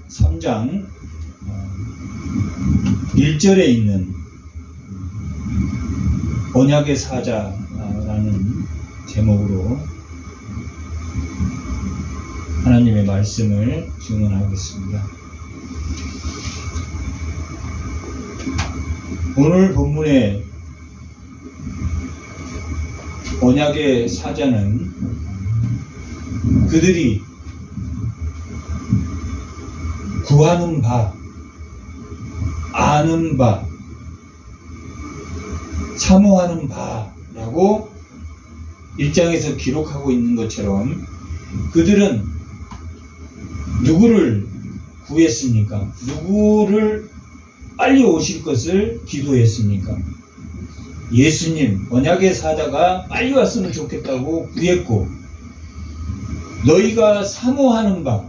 3장 1절에 있는 언약의 사자라는 제목으로 하나님의 말씀을 증언하겠습니다. 오늘 본문의 언약의 사자는 그들이 구하는 바, 아는 바, 사모하는 바라고 1장에서 기록하고 있는 것처럼 그들은 누구를 구했습니까? 누구를 빨리 오실 것을 기도했습니까? 예수님, 언약의 사자가 빨리 왔으면 좋겠다고 구했고, 너희가 사모하는 바,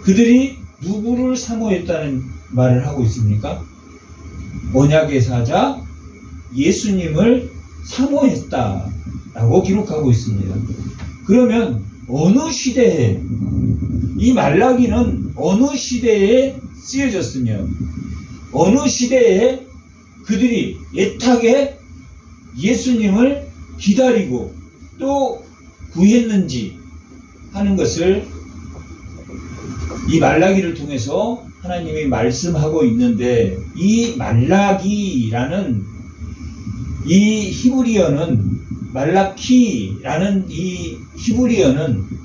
그들이 누구를 사모했다는 말을 하고 있습니까? 언약의 사자 예수님을 사모했다라고 기록하고 있습니다. 그러면 어느 시대에, 이 말라기는 어느 시대에 쓰여졌으며 어느 시대에 그들이 애타게 예수님을 기다리고 또 구했는지 하는 것을 이 말라기를 통해서 하나님이 말씀하고 있는데, 이 말라기라는 이 히브리어는, 말라키라는 이 히브리어는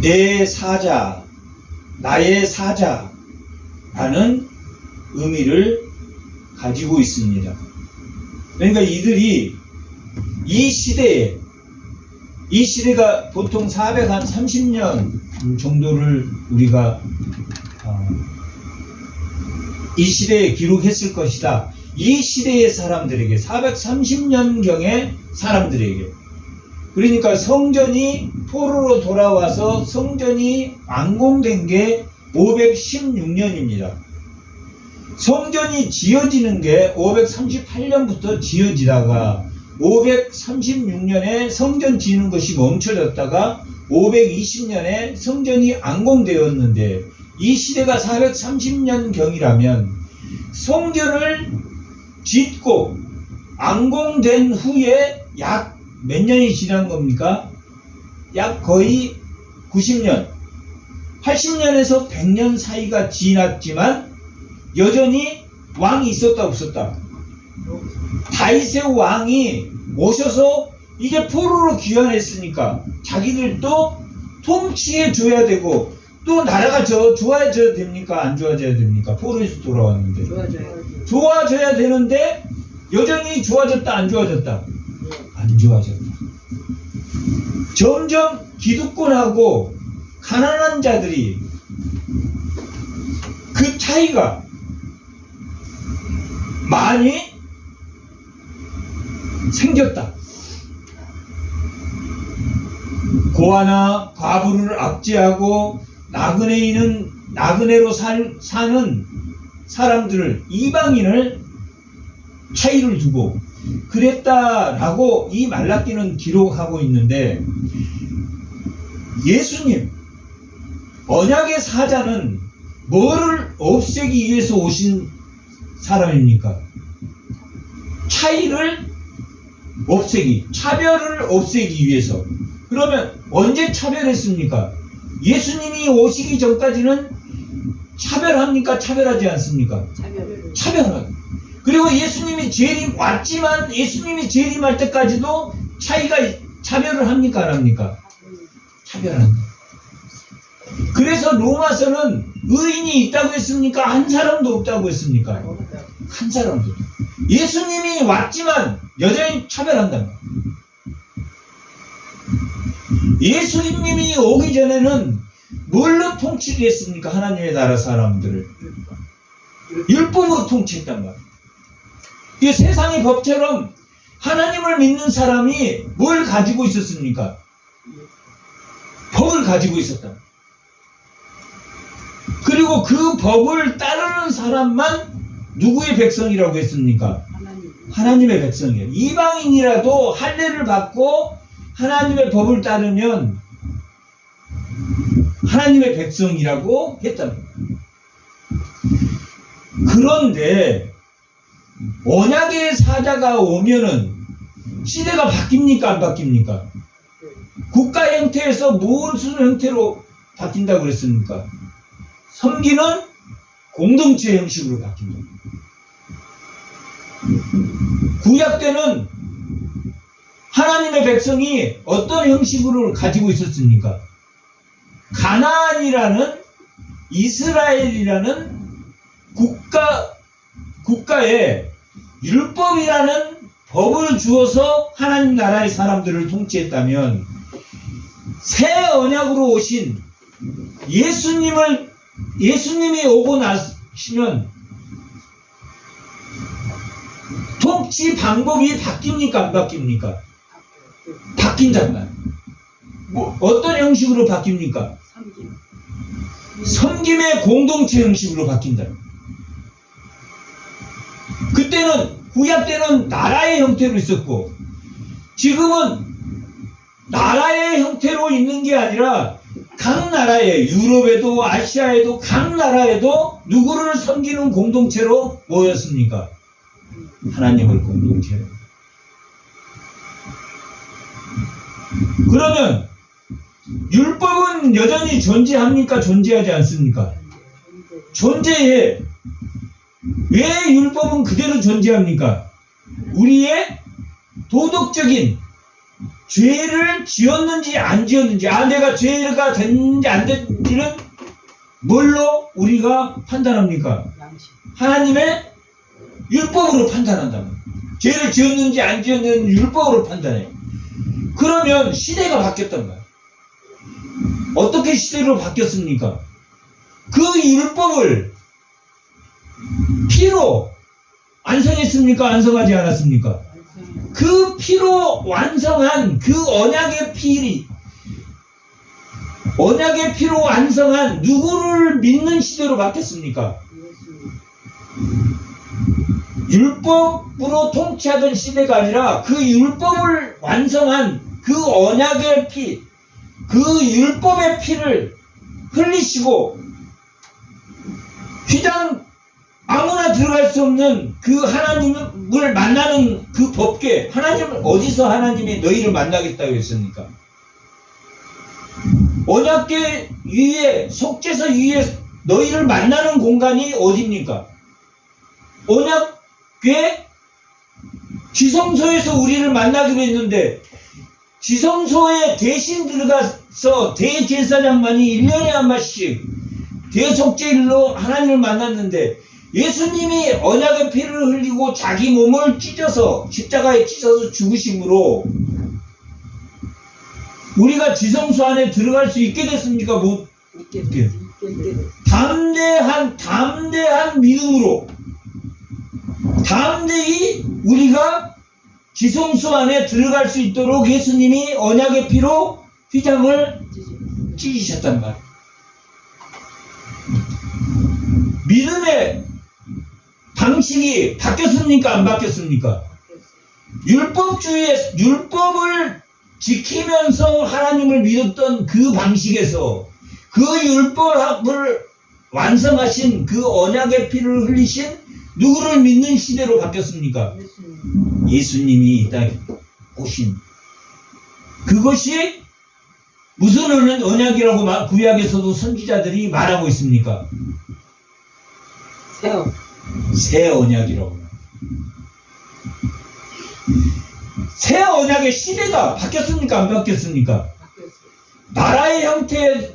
내 사자, 나의 사자라는 의미를 가지고 있습니다. 그러니까 이들이 이 시대가 보통 430년 정도를 우리가 이 시대에 기록했을 것이다. 이 시대의 사람들에게, 430년경의 사람들에게, 그러니까 성전이 포로로 돌아와서 성전이 완공된 게 516년입니다. 성전이 지어지는 게 538년부터 지어지다가 536년에 성전 지는 것이 멈춰졌다가 520년에 성전이 완공되었는데, 이 시대가 430년경이라면 성전을 짓고 완공된 후에 약 몇 년이 지난 겁니까? 약 거의 90년, 80년에서 100년 사이가 지났지만 여전히 왕이 있었다 없었다? 다윗의 왕이 오셔서 이게 포로로 귀환했으니까 자기들도 통치해 줘야 되고, 또 나라가 좋아져야 됩니까? 안 좋아져야 됩니까? 포로에서 돌아왔는데 좋아져야 되는데 여전히 좋아졌다 안 좋아졌다? 안 좋아졌다. 점점 기득권하고 가난한 자들이, 그 차이가 많이 생겼다. 고아나 과부를 압제하고 나그네로 사는 사람들을, 이방인을 차이를 두고 그랬다라고 이 말라기는 기록하고 있는데, 예수님, 언약의 사자는 뭐를 없애기 위해서 오신 사람입니까? 차이를 없애기, 차별을 없애기 위해서. 그러면 언제 차별했습니까? 예수님이 오시기 전까지는 차별합니까? 차별하지 않습니까? 차별하고. 그리고 예수님이 왔지만 예수님이 재림할 때까지도 차별을 합니까? 안 합니까? 차별한다. 그래서 로마서는 의인이 있다고 했습니까? 한 사람도 없다고 했습니까? 한 사람도. 예수님이 왔지만 여전히 차별한다. 예수님이 오기 전에는 뭘로 통치를 했습니까? 하나님의 나라 사람들을 율법으로 통치했단 말이에요. 이 세상의 법처럼 하나님을 믿는 사람이 뭘 가지고 있었습니까? 법을 가지고 있었다. 그리고 그 법을 따르는 사람만 누구의 백성이라고 했습니까? 하나님의 백성이에요. 이방인이라도 할례를 받고 하나님의 법을 따르면 하나님의 백성이라고 했단 말이에요. 그런데 언약의 사자가 오면은 시대가 바뀝니까 안 바뀝니까? 국가 형태에서 무슨 형태로 바뀐다고 그랬습니까? 섬기는 공동체 형식으로 바뀐다. 구약 때는 하나님의 백성이 어떤 형식으로 가지고 있었습니까? 가나안이라는 이스라엘이라는 국가에 율법이라는 법을 주어서 하나님 나라의 사람들을 통치했다면, 새 언약으로 오신 예수님이 오고 나시면 통치 방법이 바뀝니까 안 바뀝니까? 바뀐단 말이에요. 어떤 형식으로 바뀝니까? 섬김의 공동체 형식으로 바뀐다. 그때는 구약 때는 나라의 형태로 있었고, 지금은 나라의 형태로 있는 게 아니라 각 나라에, 유럽에도 아시아에도 각 나라에도 누구를 섬기는 공동체로 모였습니까? 하나님을 공동체로. 그러면 율법은 여전히 존재합니까? 존재하지 않습니까? 존재해. 왜 율법은 그대로 존재합니까? 우리의 도덕적인 죄를 지었는지 안 지었는지, 내가 죄가 됐는지 안 됐는지는 뭘로 우리가 판단합니까? 하나님의 율법으로 판단한다면, 죄를 지었는지 안 지었는지 율법으로 판단해. 그러면 시대가 바뀌었단 말이야. 어떻게 시대로 바뀌었습니까? 그 율법을 피로 완성했습니까? 완성하지 않았습니까? 그 피로 완성한 그 언약의 피로 완성한 누구를 믿는 시대로 바뀌었습니까? 율법으로 통치하던 시대가 아니라 그 율법을 완성한 그 언약의 피, 그 율법의 피를 흘리시고 휘장 아무나 들어갈 수 없는 그 하나님을 만나는 그 법궤, 하나님을 어디서 하나님이 너희를 만나겠다고 했습니까? 언약궤 위에, 속죄서 위에 너희를 만나는 공간이 어디입니까? 언약궤 지성소에서 우리를 만나기로 했는데, 지성소에 대신 들어가서 대제사장만이 1년에 한 번씩 대속죄일로 하나님을 만났는데, 예수님이 언약의 피를 흘리고 자기 몸을 찢어서 십자가에 찢어서 죽으심으로 우리가 지성소 안에 들어갈 수 있게 됐습니까? 못 있게. 담대한 믿음으로 담대히 우리가 지성소 안에 들어갈 수 있도록 예수님이 언약의 피로 휘장을 찢으셨단 말이에요. 믿음의 방식이 바뀌었습니까? 안 바뀌었습니까? 율법을 지키면서 하나님을 믿었던 그 방식에서 그 율법을 완성하신 그 언약의 피를 흘리신 누구를 믿는 시대로 바뀌었습니까? 예수님이 이 땅에 오신 그것이 무슨 언약이라고 구약에서도 선지자들이 말하고 있습니까? 새 언약이라고. 새 언약의 시대가 바뀌었습니까? 안 바뀌었습니까? 나라의 형태의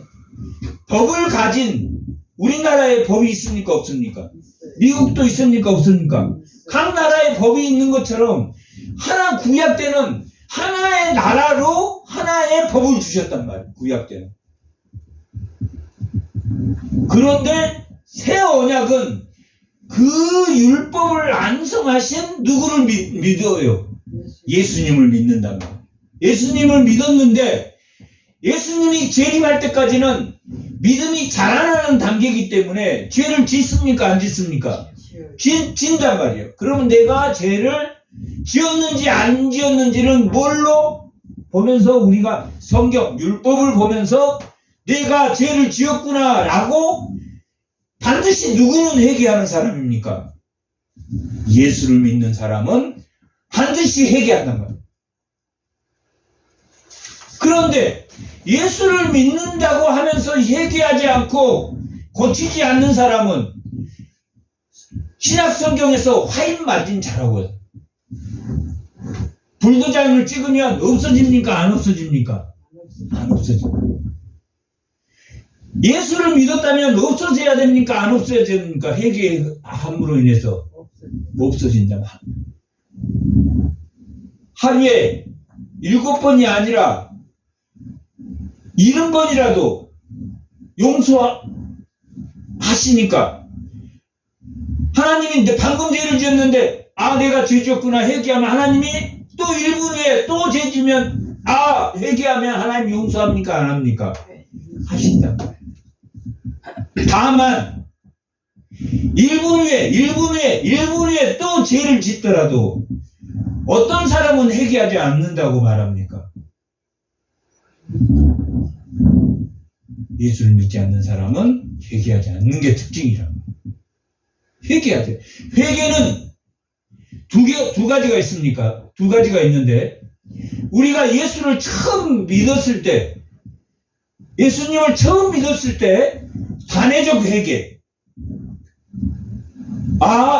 법을 가진 우리나라에 법이 있습니까? 없습니까? 미국도 있습니까? 없습니까? 각 나라에 법이 있는 것처럼 하나 구약 때는 하나의 나라로 하나의 법을 주셨단 말이에요. 구약 때는. 그런데 새 언약은 그 율법을 완성하신 누구를 믿어요? 예수님을 믿는단 말이에요. 예수님을 믿었는데 예수님이 재림할 때까지는 믿음이 자라나는 단계이기 때문에 죄를 짓습니까? 안 짓습니까? 짓단 말이에요. 그러면 내가 죄를 지었는지 안 지었는지는 뭘로 보면서 우리가 성경, 율법을 보면서 내가 죄를 지었구나 라고 반드시 누구는 회개하는 사람입니까? 예수를 믿는 사람은 반드시 회개한단 말이에요. 그런데 예수를 믿는다고 하면서 회개하지 않고 고치지 않는 사람은 신약성경에서 화인 맞은 자라고 해요. 불도장을 찍으면 없어집니까? 안 없어집니까? 안 없어집니다. 예수를 믿었다면 없어져야 됩니까? 안 없어져야 됩니까? 회개함으로 인해서 없어진다. 하루에 7번이 아니라 70번이라도 용서하시니까 하나님이 방금 죄를 지었는데 내가 죄 지었구나 회개하면 하나님이 또 1분 후에 또 죄 지면 회개하면 하나님 용서합니까? 안 합니까? 하신다. 다만 1분 후에 또 죄를 짓더라도 어떤 사람은 회개하지 않는다고 말합니까? 예수를 믿지 않는 사람은 회개하지 않는 게 특징이랍니다. 회개해야 돼. 회개는 두 가지가 있습니까? 두 가지가 있는데, 우리가 예수를 처음 믿었을 때, 예수님을 처음 믿었을 때, 단회적 회개.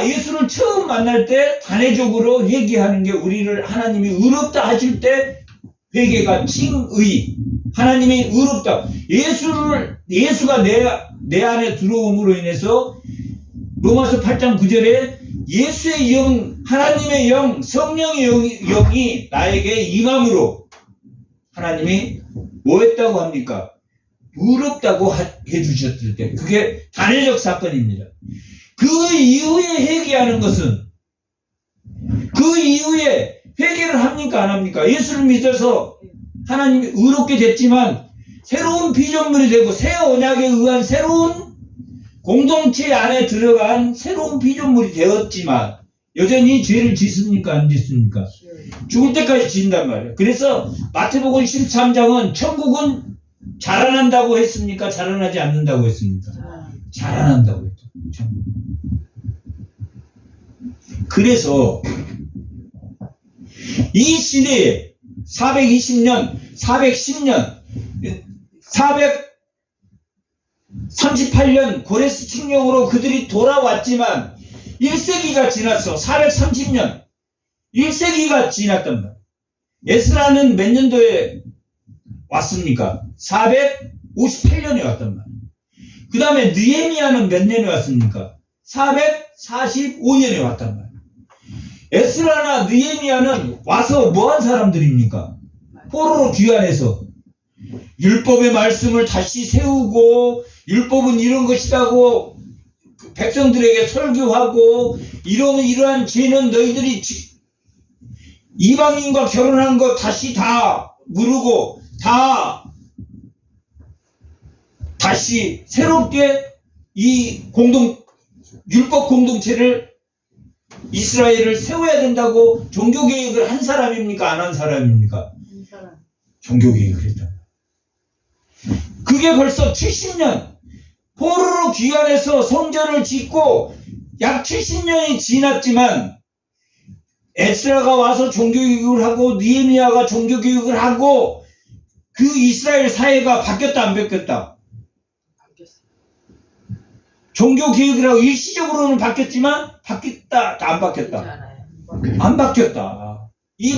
예수를 처음 만날 때 단회적으로 회개하는 게 우리를 하나님이 의롭다 하실 때 회개가 칭의. 하나님이 의롭다. 예수가 내 안에 들어옴으로 인해서 로마서 8장 9절에 예수의 영, 하나님의 영, 성령의 영이 나에게 임함으로 하나님이 뭐 했다고 합니까? 의롭다고 해주셨을 때 그게 단회적 사건입니다. 그 이후에 회개하는 것은 그 이후에 회개를 합니까? 안 합니까? 예수를 믿어서 하나님이 의롭게 됐지만 새로운 피조물이 되고 새 언약에 의한 새로운 공동체 안에 들어간 새로운 피조물이 되었지만 여전히 죄를 짓습니까? 안 짓습니까? 죽을 때까지 짓는단 말이에요. 그래서 마태복음 13장은 천국은 자라난다고 했습니까? 자라나지 않는다고 했습니까? 자라난다고 했죠. 그래서 이 시대에 420년, 410년, 438년 고레스 칙령으로 그들이 돌아왔지만 1세기가 지났어. 430년. 1세기가 지났단 말이야. 에스라는 몇 년도에 왔습니까? 458년에 왔단 말이야. 그 다음에 느헤미야는 몇 년에 왔습니까? 445년에 왔단 말이야. 에스라나 느헤미야는 와서 뭐한 사람들입니까? 포로로 귀환해서 율법의 말씀을 다시 세우고 율법은 이런 것이라고 백성들에게 설교하고 이러한 죄는 너희들이 이방인과 결혼한 거 다시 다 무르고 다시 새롭게 이 율법 공동체를 이스라엘을 세워야 된다고 종교개혁을 한 사람입니까? 안 한 사람입니까? 한 사람. 종교개혁을 했다. 그게 벌써 70년 포로로 귀환해서 성전을 짓고 약 70년이 지났지만 에스라가 와서 종교개혁을 하고 느헤미야가 종교개혁을 하고 그 이스라엘 사회가 바뀌었다 안 바뀌었다? 종교개혁을 하고 일시적으로는 바뀌었지만 바뀌었다 안 바뀌었다? 안 바뀌었다. 이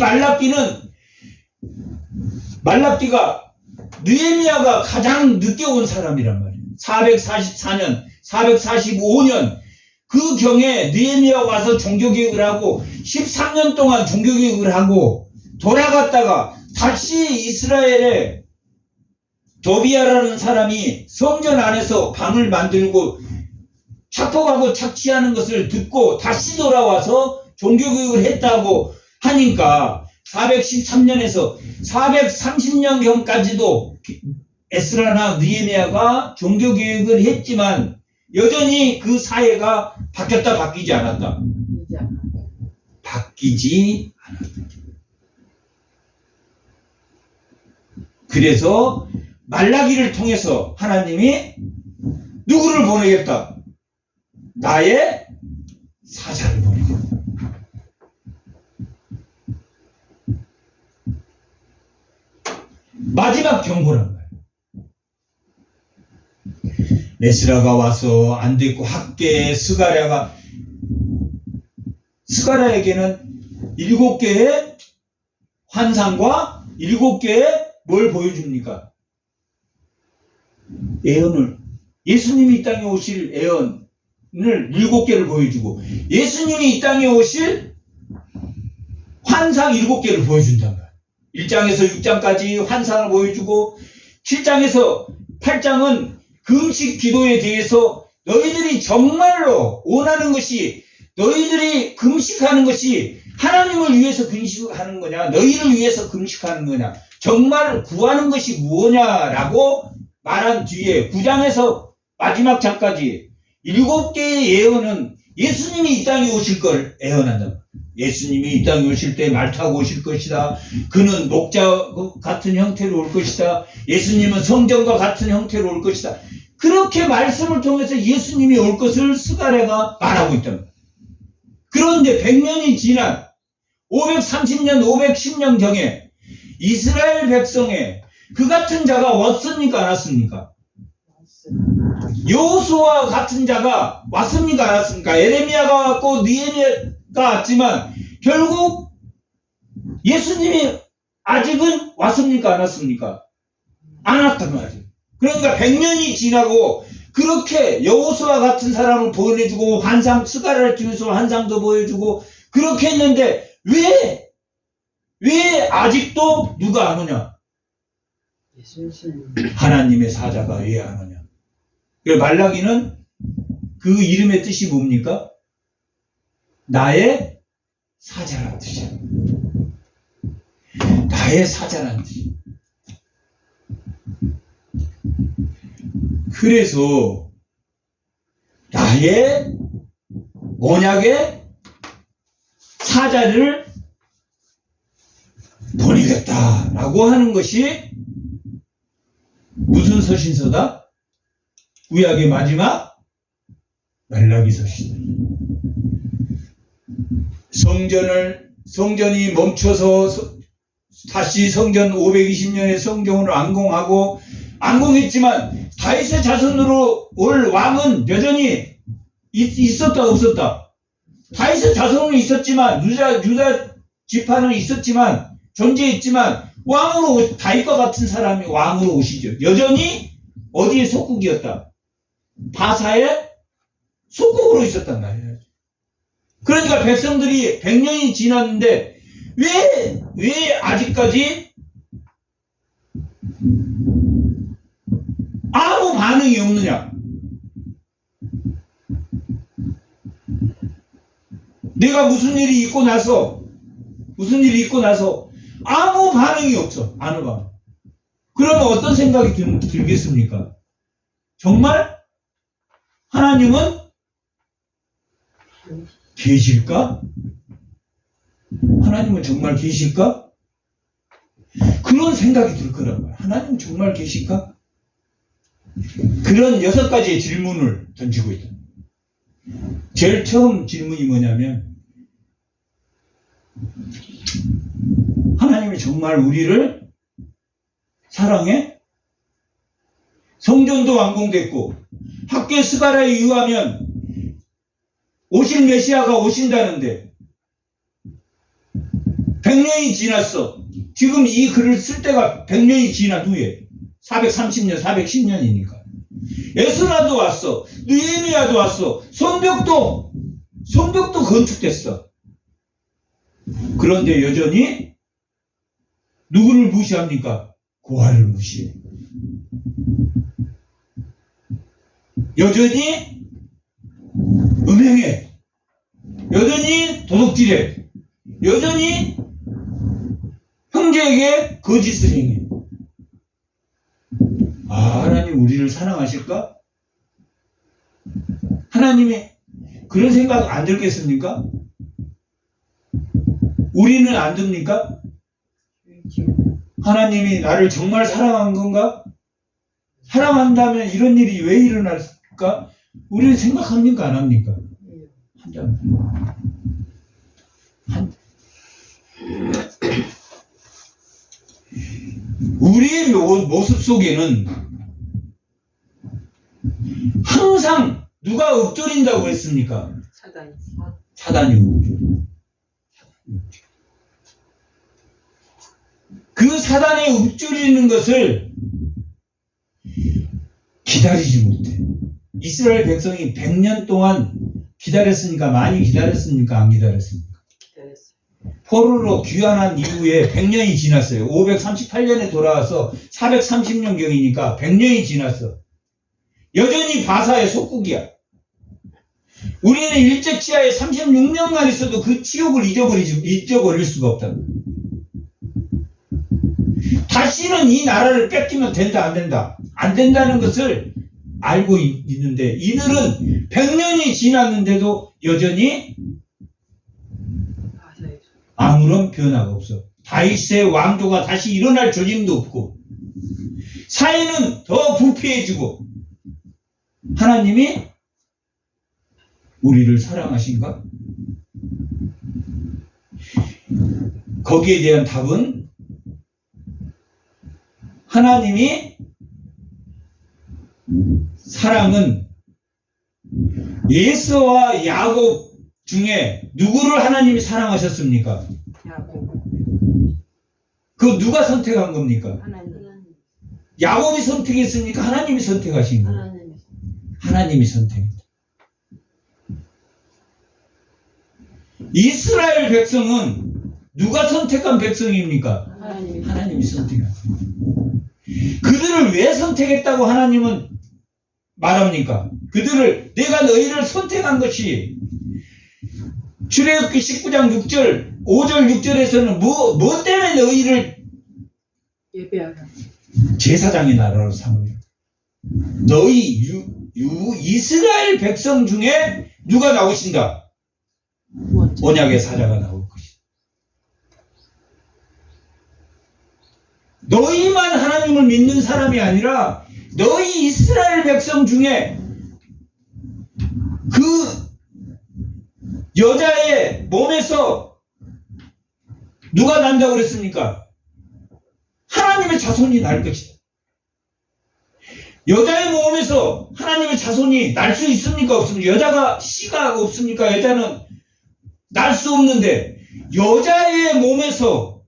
말라기가 느헤미야가 가장 늦게 온 사람이란 말이에요. 444년, 445년 그 경에 느헤미야가 와서 종교개혁을 하고 13년 동안 종교개혁을 하고 돌아갔다가 다시 이스라엘에 도비아라는 사람이 성전 안에서 방을 만들고 착복하고 착취하는 것을 듣고 다시 돌아와서 종교개혁을 했다고 하니까 413년에서 430년경까지도 에스라나 느헤미야가 종교개혁을 했지만 여전히 그 사회가 바뀌었다 바뀌지 않았다? 바뀌지 않았다. 그래서 말라기를 통해서 하나님이 누구를 보내겠다? 나의 사자를 보내겠다. 마지막 경고란 말이에요. 에스라가 와서 안 됐고 학계의 스가랴에게는 7개의 환상과 7개의 뭘 보여줍니까? 예언을, 예수님이 이 땅에 오실 예언을 7개를 보여주고 예수님이 이 땅에 오실 환상 7개를 보여준단 말이에요. 1장에서 6장까지 환상을 보여주고 7장에서 8장은 금식 기도에 대해서 너희들이 정말로 원하는 것이, 너희들이 금식하는 것이 하나님을 위해서 금식하는 거냐, 너희를 위해서 금식하는 거냐, 정말 구하는 것이 무엇냐라고 말한 뒤에 9장에서 마지막 장까지 7개의 예언은 예수님이 이 땅에 오실 걸 예언한다. 예수님이 이 땅에 오실 때 말 타고 오실 것이다. 그는 목자 같은 형태로 올 것이다. 예수님은 성전과 같은 형태로 올 것이다. 그렇게 말씀을 통해서 예수님이 올 것을 스가랴가 말하고 있다. 그런데 100년이 지난 530년, 510년 경에 이스라엘 백성에 그 같은 자가 왔습니까? 안 왔습니까? 여호수아 같은 자가 왔습니까? 안 왔습니까? 에레미야가 왔고 느헤미야가 왔지만 결국 예수님이 아직은 왔습니까? 안 왔습니까? 안 왔단 말이에요. 그러니까 100년이 지나고 그렇게 여호수아 같은 사람을 보내주고 환상, 스가랴를 통해서 환상도 보여주고 그렇게 했는데 왜 아직도 누가 안 오냐? 하나님의 사자가 왜 안 오냐? 말라기는 그 이름의 뜻이 뭡니까? 나의 사자라는 뜻이야. 나의 사자라는 뜻이야. 그래서 나의 언약의 사자를 보내겠다라고 하는 것이 무슨 서신서다? 구약의 마지막 말라기 서신. 성전이 멈춰서 다시 성전 520년의 성경을 완공했지만 다윗의 자손으로 올 왕은 여전히 있었다 없었다? 다윗의 자손은 있었지만 유다 지파는 있었지만 존재했지만 왕으로 다윗과 같은 사람이 왕으로 오시죠. 여전히 어디에 속국이었다? 바사의 속국으로 있었단 말이에요. 그러니까 백성들이 100년이 지났는데 왜 아직까지 아무 반응이 없느냐? 내가 무슨 일이 있고 나서 아무 반응이 없어. 아무 반응. 그러면 어떤 생각이 들겠습니까? 정말 하나님은 계실까? 하나님은 정말 계실까? 그런 생각이 들 거란 말이야. 하나님은 정말 계실까? 그런 6가지의 질문을 던지고 있다. 제일 처음 질문이 뭐냐면 하나님이 정말 우리를 사랑해? 성전도 완공됐고 학계 스가랴에 의하면 오실 메시아가 오신다는데 100년이 지났어. 지금 이 글을 쓸 때가 100년이 지난 후에 430년, 410년이니까 에스라도 왔어. 느헤미야도 왔어. 성벽도 건축됐어. 그런데 여전히 누구를 무시합니까? 고아를 무시해. 여전히 음행해. 여전히 도둑질해. 여전히 형제에게 거짓을 행해. 하나님 우리를 사랑하실까? 하나님이 그런 생각 안 들겠습니까? 우리는 안 듭니까? 하나님이 나를 정말 사랑한 건가? 사랑한다면 이런 일이 왜 일어날까? 우리는 생각합니까? 안 합니까? 한다면. 우리의 모습 속에는 항상 누가 읊조린다고 했습니까? 사단이 읊조려. 그 사단이 읊조리는 것을 기다리지 못해. 이스라엘 백성이 100년 동안 기다렸으니까, 많이 기다렸습니까? 안 기다렸습니까? 포로로 귀환한 이후에 100년이 지났어요. 538년에 돌아와서 430년경이니까 100년이 지났어. 여전히 바사의 속국이야. 우리는 일제치하에 36년간 있어도 그 치욕을 잊어버릴 수가 없다. 다시는 이 나라를 뺏기면 된다, 안 된다? 안 된다는 것을 알고 있는데, 이들은 100년이 지났는데도 여전히 아무런 변화가 없어. 다윗의 왕조가 다시 일어날 조짐도 없고, 사회는 더 부패해지고, 하나님이 우리를 사랑하신가? 거기에 대한 답은 하나님이 사랑은 예수와 야곱 중에 누구를 하나님이 사랑하셨습니까? 그 누가 선택한 겁니까? 야곱이 선택했습니까? 하나님이 선택하신 거예요. 하나님이 선택했다. 이스라엘 백성은 누가 선택한 백성입니까? 하나님이 선택한. 그들을 왜 선택했다고 하나님은 말합니까? 그들을 내가 너희를 선택한 것이 출애굽기 19장 6절 5절 6절에서는 뭐 때문에 너희를 예배하라. 제사장의 나라로 삼으려. 너희 이스라엘 백성 중에 누가 나오신다? 언약의 사자가 나올 것이다. 너희만 하나님을 믿는 사람이 아니라 너희 이스라엘 백성 중에 그 여자의 몸에서 누가 난다고 그랬습니까? 하나님의 자손이 날 것이다. 여자의 몸에서 하나님의 자손이 날 수 있습니까? 없습니까? 여자가 씨가 없습니까? 여자는 날 수 없는데, 여자의 몸에서,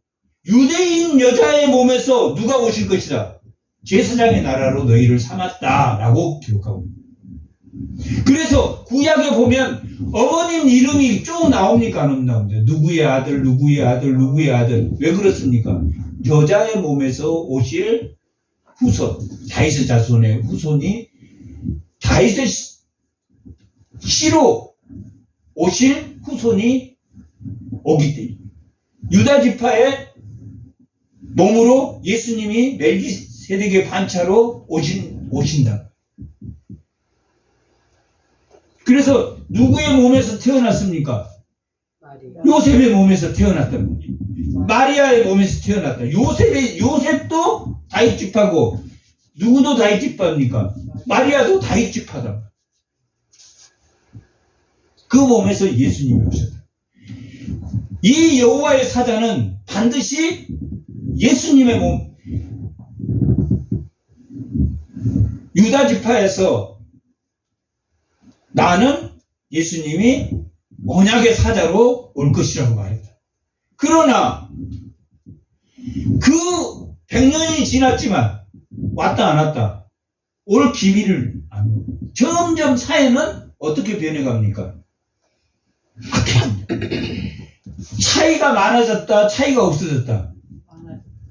유대인 여자의 몸에서 누가 오실 것이다. 제사장의 나라로 너희를 삼았다라고 기록하고 있습니다. 그래서 구약에 보면 어머님 이름이 쭉 나옵니까? 안 나옵니다. 누구의 아들, 누구의 아들, 누구의 아들. 왜 그렇습니까? 여자의 몸에서 오실 후손, 다윗의 자손의 후손이 다윗의 씨로 오실 후손이 오기 때문에 유다 지파의 몸으로 예수님이 멜기세덱의 반차로 오신다. 그래서 누구의 몸에서 태어났습니까? 요셉의 몸에서 태어났다. 마리아의 몸에서 태어났다. 요셉도 다윗 지파고, 누구도 다윗 지파입니까? 마리아도 다윗 지파다. 그 몸에서 예수님이 오셨다. 이 여호와의 사자는 반드시 예수님의 몸, 유다 지파에서 나는 예수님이 언약의 사자로 올 것이라고 말했다. 그러나 그 100년이 지났지만 왔다 안 왔다 올 기미를 안 오고, 점점 사회는 어떻게 변해갑니까? 악해합니다. 차이가 많아졌다, 차이가 없어졌다?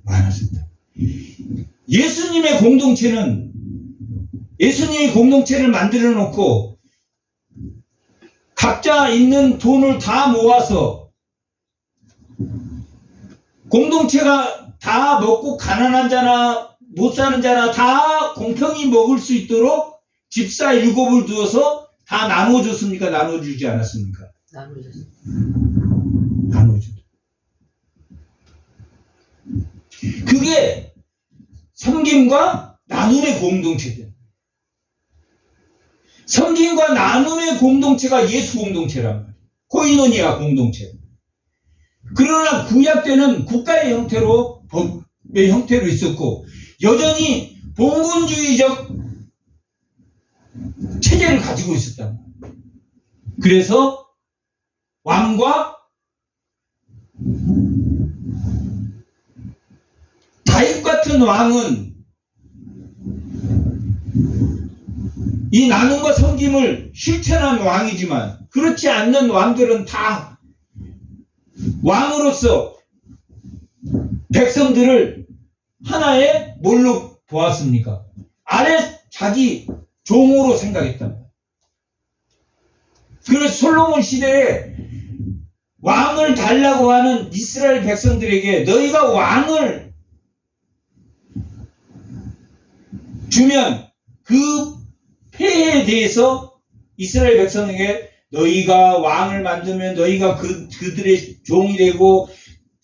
많아졌다. 예수님의 공동체를 만들어 놓고 각자 있는 돈을 다 모아서 공동체가 다 먹고 가난한 자나 못 사는 자나 다 공평히 먹을 수 있도록 집사 7을 두어서 다 나눠줬습니까? 나눠주지 않았습니까? 나눠줬다. 그게 섬김과 나눔의 공동체다. 섬김과 나눔의 공동체가 예수 공동체란 말이에요. 코이노니아 공동체. 그러나 구약 때는 국가의 형태로, 법의 형태로 있었고 여전히 봉건주의적 체제를 가지고 있었단 말이에요. 그래서 왕과 다윗 같은 왕은 이 나눔과 섬김을 실천한 왕이지만 그렇지 않는 왕들은 다 왕으로서 백성들을 하나의 뭘로 보았습니까? 아래 자기 종으로 생각했단 말이에요. 그래서 솔로몬 시대에 왕을 달라고 하는 이스라엘 백성들에게 너희가 왕을 주면 그 폐해에 대해서 이스라엘 백성에게 너희가 왕을 만들면 너희가 그들의 종이 되고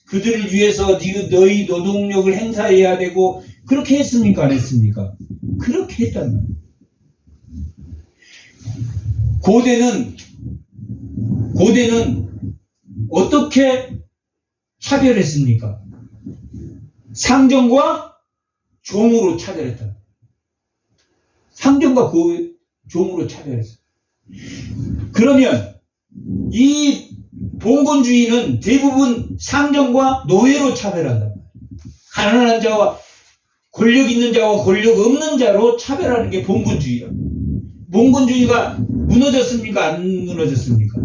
그들을 위해서 너희 노동력을 행사해야 되고 그렇게 했습니까? 안 했습니까? 그렇게 했단 말이에요. 고대는 어떻게 차별했습니까? 상정과 종으로 차별했다. 상정과 종으로 차별했어요. 그러면 이 봉건주의는 대부분 상정과 노예로 차별한단 말이에요. 가난한 자와 권력 있는 자와 권력 없는 자로 차별하는 게 봉건주의라고. 봉건주의가 무너졌습니까? 안 무너졌습니까?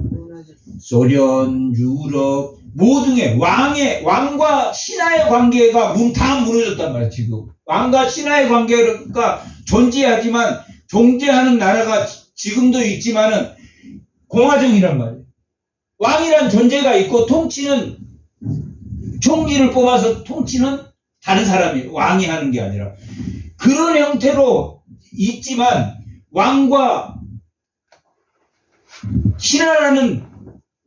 소련, 유럽 모든의 왕과 신하의 관계가 다 무너졌단 말이에요. 지금 왕과 신하의 관계가 존재하지만 존재하는 나라가 지금도 있지만은 공화정이란 말이에요. 왕이란 존재가 있고 통치는 총리를 뽑아서 통치는 다른 사람이 왕이 하는 게 아니라 그런 형태로 있지만 왕과 신하라는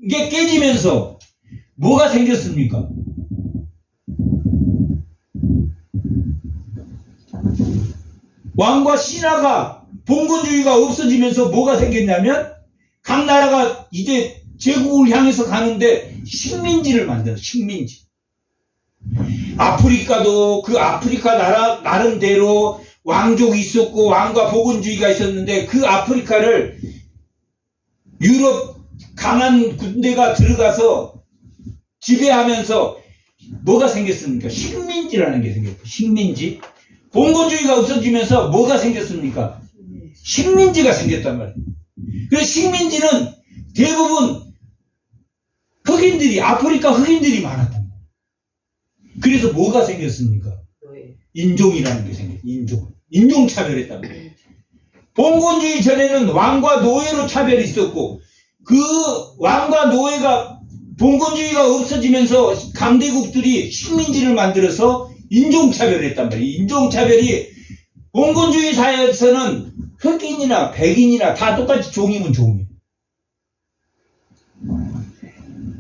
게 깨지면서 뭐가 생겼습니까? 왕과 신하가 봉건주의가 없어지면서 뭐가 생겼냐면 각 나라가 이제 제국을 향해서 가는데 식민지를 만들어. 식민지. 아프리카도 그 아프리카 나름대로 왕족이 있었고 왕과 봉건주의가 있었는데 그 아프리카를 유럽 강한 군대가 들어가서 지배하면서 뭐가 생겼습니까? 식민지라는 게 생겼고 식민지. 봉건주의가 없어지면서 뭐가 생겼습니까? 식민지가 생겼단 말이에요. 그래서 식민지는 대부분 아프리카 흑인들이 많았단 말이에요. 그래서 뭐가 생겼습니까? 인종이라는 게 생겼어요. 인종차별했단 말이에요. 봉건주의 전에는 왕과 노예로 차별이 있었고 그 왕과 노예가 봉건주의가 없어지면서 강대국들이 식민지를 만들어서 인종차별을 했단 말이에요. 인종차별이 봉건주의 사회에서는 흑인이나 백인이나 다 똑같이 종이면 종이에요.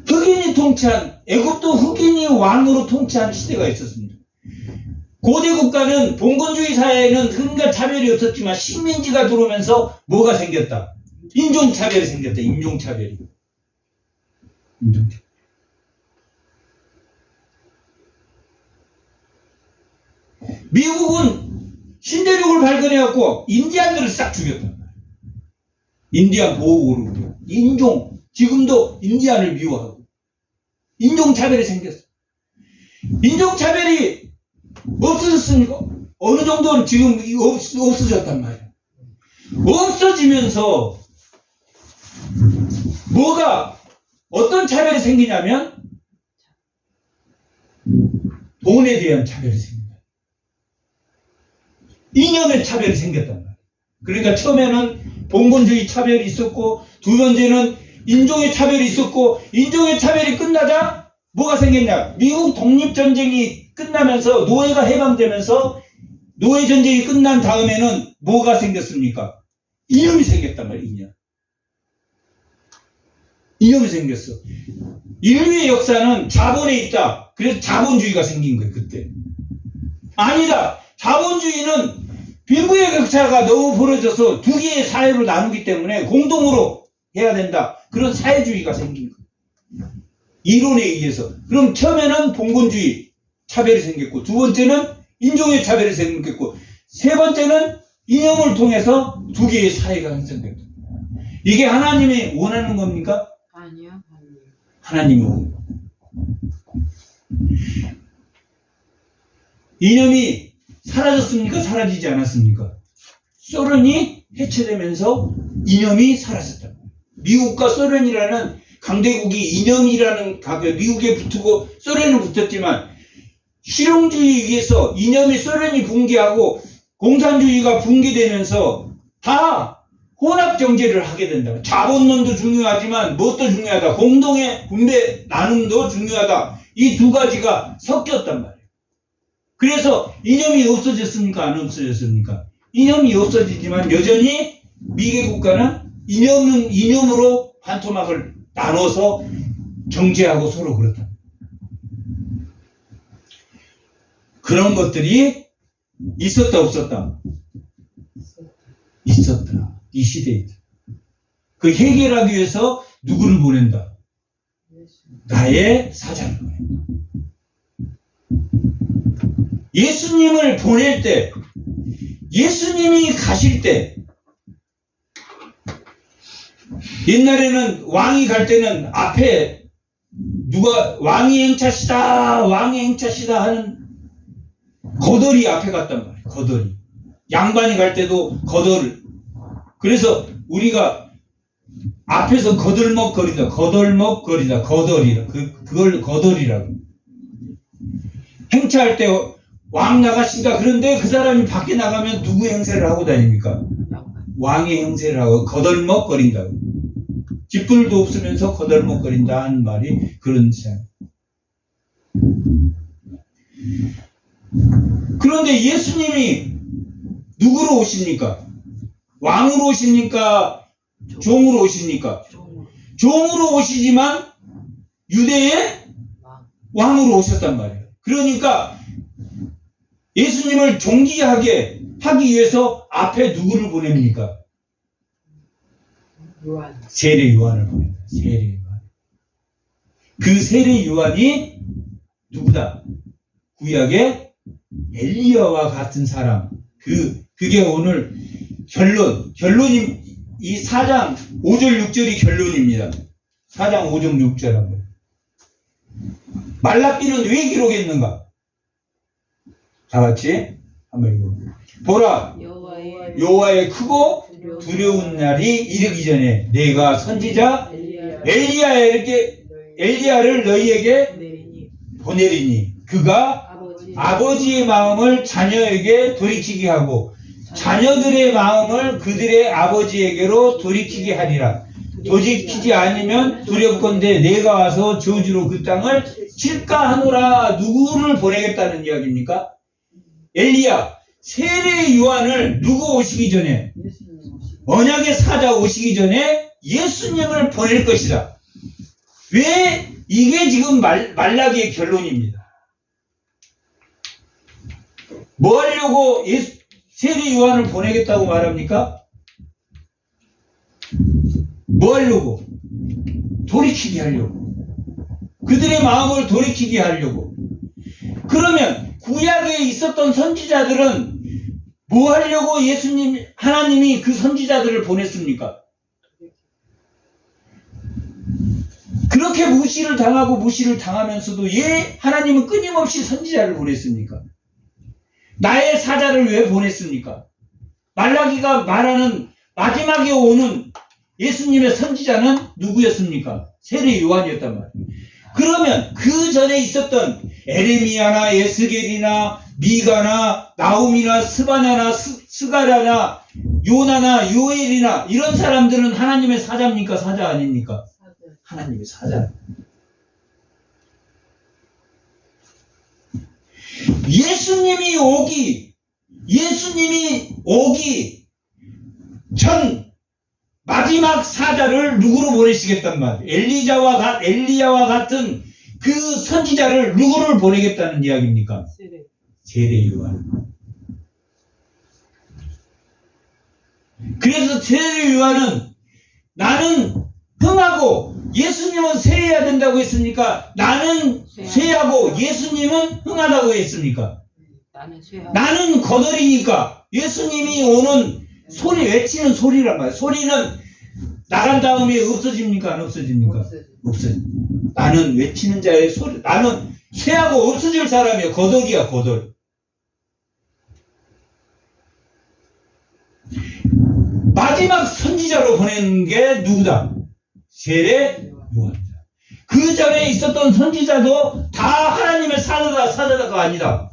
흑인이 통치한 애굽도 흑인이 왕으로 통치한 시대가 있었습니다. 고대 국가는 봉건주의 사회에는 흑인과 차별이 없었지만 식민지가 들어오면서 뭐가 생겼다? 인종차별이 생겼다. 인종차별이. 미국은 신대륙을 발견해갖고 인디안들을 싹 죽였단 말이에요. 인디안 보호그룹. 지금도 인디안을 미워하고. 인종차별이 생겼어. 인종차별이 없어졌습니까? 어느 정도는 지금 없어졌단 말이에요. 없어지면서 어떤 차별이 생기냐면 돈에 대한 차별이 생깁니다. 이념의 차별이 생겼단 말이에요. 그러니까 처음에는 봉건주의 차별이 있었고 두 번째는 인종의 차별이 있었고 인종의 차별이 끝나자 뭐가 생겼냐? 미국 독립전쟁이 끝나면서 노예가 해방되면서 노예전쟁이 끝난 다음에는 뭐가 생겼습니까? 이념이 생겼단 말이에요. 이념이 생겼어. 인류의 역사는 자본에 있다. 그래서 자본주의가 생긴 거예요. 그때. 아니다. 자본주의는 빈부의 격차가 너무 벌어져서 두 개의 사회로 나누기 때문에 공동으로 해야 된다. 그런 사회주의가 생긴 거예요. 이론에 의해서. 그럼 처음에는 봉건주의 차별이 생겼고, 두 번째는 인종의 차별이 생겼고, 세 번째는 이념을 통해서 두 개의 사회가 형성됐다. 이게 하나님이 원하는 겁니까? 아니요. 하나님이 원하는 겁니다. 이념이 사라졌습니까? 사라지지 않았습니까? 소련이 해체되면서 이념이 사라졌다. 미국과 소련이라는 강대국이 이념이라는 가격, 미국에 붙고 소련이 붙었지만 실용주의에 의해서 이념이 소련이 붕괴하고 공산주의가 붕괴되면서 다 혼합정제를 하게 된다. 자본론도 중요하지만 무엇도 중요하다. 공동의 분배 나눔도 중요하다. 이 두 가지가 섞였단 말이에요. 그래서 이념이 없어졌습니까? 안 없어졌습니까? 이념이 없어지지만 여전히 미개 국가는 이념으로 반토막을 나눠서 정제하고 서로 그렇다. 그런 것들이 있었다 없었다? 있었다. 이 시대에. 그 해결하기 위해서 누구를 보낸다? 나의 사자를 보낸다. 예수님을 보낼 때, 예수님이 가실 때, 옛날에는 왕이 갈 때는 앞에 누가 왕이 행차시다, 왕이 행차시다 하는 거덜이 앞에 갔단 말이에요. 거덜이. 양반이 갈 때도 거덜. 그래서 우리가 앞에서 거들먹거리다, 거덜먹거리다, 거덜이라. 그걸 거덜이라고. 행차할 때 왕 나가신다. 그런데 그 사람이 밖에 나가면 누구 행세를 하고 다닙니까? 왕의 행세를 하고 거덜먹거린다고. 깃불도 없으면서 거덜먹거린다 하는 말이 그런 셈. 그런데 예수님이 누구로 오십니까? 왕으로 오십니까? 종으로 오십니까? 종으로 오시지만 유대의 왕으로 오셨단 말이에요. 그러니까 예수님을 존귀하게 하기 위해서 앞에 누구를 보냅니까? 요한. 세례 요한을 보냅니다. 세례 요한. 그 세례 요한이 누구다? 구약의 엘리야와 같은 사람. 그게 오늘 결론이 이 4장 5절 6절이 결론입니다. 4장 5절 6절 한번. 말라기는 왜 기록했는가? 다 같이 한번 읽어봅니다. 보라, 여호와의 크고 두려운 날이 이르기 전에 내가 선지자 엘리야를 너희에게 보내리니 그가 아버지의 마음을 자녀에게 돌이키게 하고 자녀들의 마음을 그들의 아버지에게로 돌이키게 하리라. 돌이키지 않으면 두렵건대 내가 와서 저주로 그 땅을 칠까 하노라. 누구를 보내겠다는 이야기입니까? 엘리야, 세례 요한을 누구 오시기 전에, 언약의 사자 오시기 전에 예수님을 보낼 것이다. 왜? 이게 지금 말라기의 결론입니다. 뭐 하려고 세례 요한을 보내겠다고 말합니까? 뭐 하려고? 돌이키게 하려고. 그들의 마음을 돌이키게 하려고. 그러면 구약에 있었던 선지자들은 뭐 하려고 하나님이 그 선지자들을 보냈습니까? 그렇게 무시를 당하고 무시를 당하면서도 왜 하나님은 끊임없이 선지자를 보냈습니까? 나의 사자를 왜 보냈습니까? 말라기가 말하는 마지막에 오는 예수님의 선지자는 누구였습니까? 세례 요한이었단 말이에요. 그러면 그 전에 있었던 에레미야나 에스겔이나 미가나 나홈이나 스바냐나 스가랴나 요나나 요엘이나 이런 사람들은 하나님의 사자입니까? 사자 아닙니까? 하나님의 사자. 예수님이 오기 전 마지막 사자를 누구로 보내시겠단 말이에요? 엘리야와 같은 그 선지자를 누구를 보내겠다는 이야기입니까? 세례 요한. 그래서 세례 요한은 나는 흥하고 예수님은 세해야 된다고 했습니까? 나는 세하고 예수님은 흥하다고 했습니까? 나는 쇠하고 나는 거덜이니까 예수님이 오는 소리, 외치는 소리란 말이에요. 소리는 나간 다음에 없어집니까? 안 없어집니까? 없어져. 나는 외치는 자의 소리, 나는 쇠하고 없어질 사람이야. 거덜이야, 거덜. 마지막 선지자로 보낸 게 누구다? 세례 요한이다. 그 전에 있었던 선지자도 다 하나님의 사자가 아니다.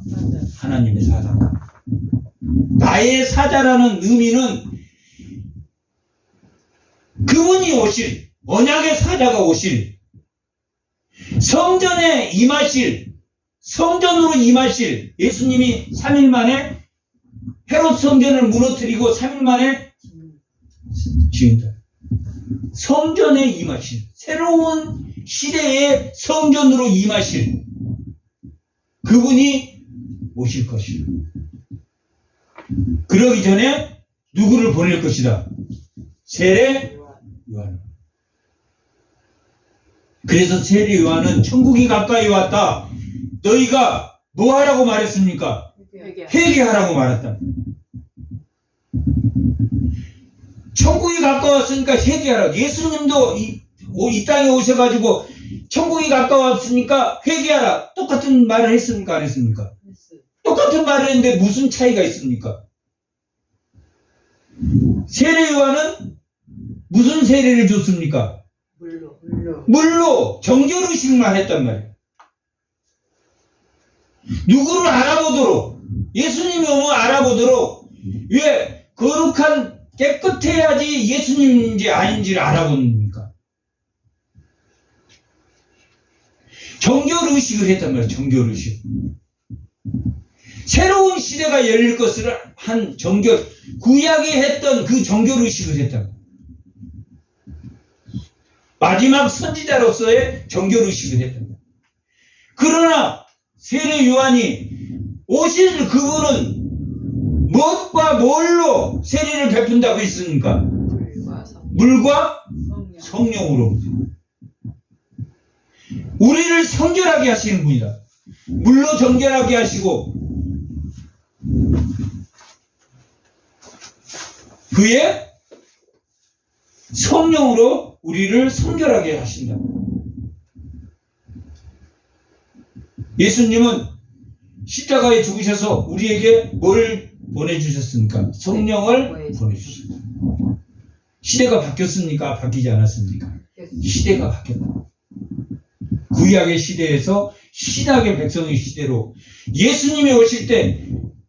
하나님의 사자. 나의 사자라는 의미는 그분이 오실, 언약의 사자가 오실, 성전에 임하실, 성전으로 임하실, 예수님이 3일 만에 헤롯 성전을 무너뜨리고 3일 만에 지은다. 성전에 임하실, 새로운 시대의 성전으로 임하실 그분이 오실 것이다. 그러기 전에 누구를 보낼 것이다? 세례 요한. 그래서 세례 요한은 천국이 가까이 왔다. 너희가 뭐 하라고 말했습니까? 회개하라고 말했다. 천국이 가까웠으니까 회개하라. 예수님도 이 땅에 오셔가지고 천국이 가까웠으니까 회개하라. 똑같은 말을 했습니까? 안 했습니까? 똑같은 말을 했는데 무슨 차이가 있습니까? 세례 요한은 무슨 세례를 줬습니까? 물로 정결의식만 했단 말이에요. 누구를 알아보도록, 예수님이 오면 알아보도록, 왜 거룩한 깨끗해야지 예수님인지 아닌지를 알아봅니까? 정결의식을 했단 말이에요. 정결의식. 새로운 시대가 열릴 것을 한 구약에 했던 그 정결의식을 했단 말이에요. 마지막 선지자로서의 정결의식을 했단 말이에요. 그러나 세례 요한이 오실 그분은 무엇과 뭘로 세례를 베푼다고 했습니까? 물과 성령으로. 우리를 성결하게 하시는 분이다. 물로 정결하게 하시고 그의 성령으로 우리를 성결하게 하신다. 예수님은 십자가에 죽으셔서 우리에게 뭘 보내주셨습니까? 성령을 보내주셨습니다. 시대가 바뀌었습니까? 바뀌지 않았습니까? 시대가 바뀌었다. 구약의 시대에서 신약의 백성의 시대로 예수님이 오실 때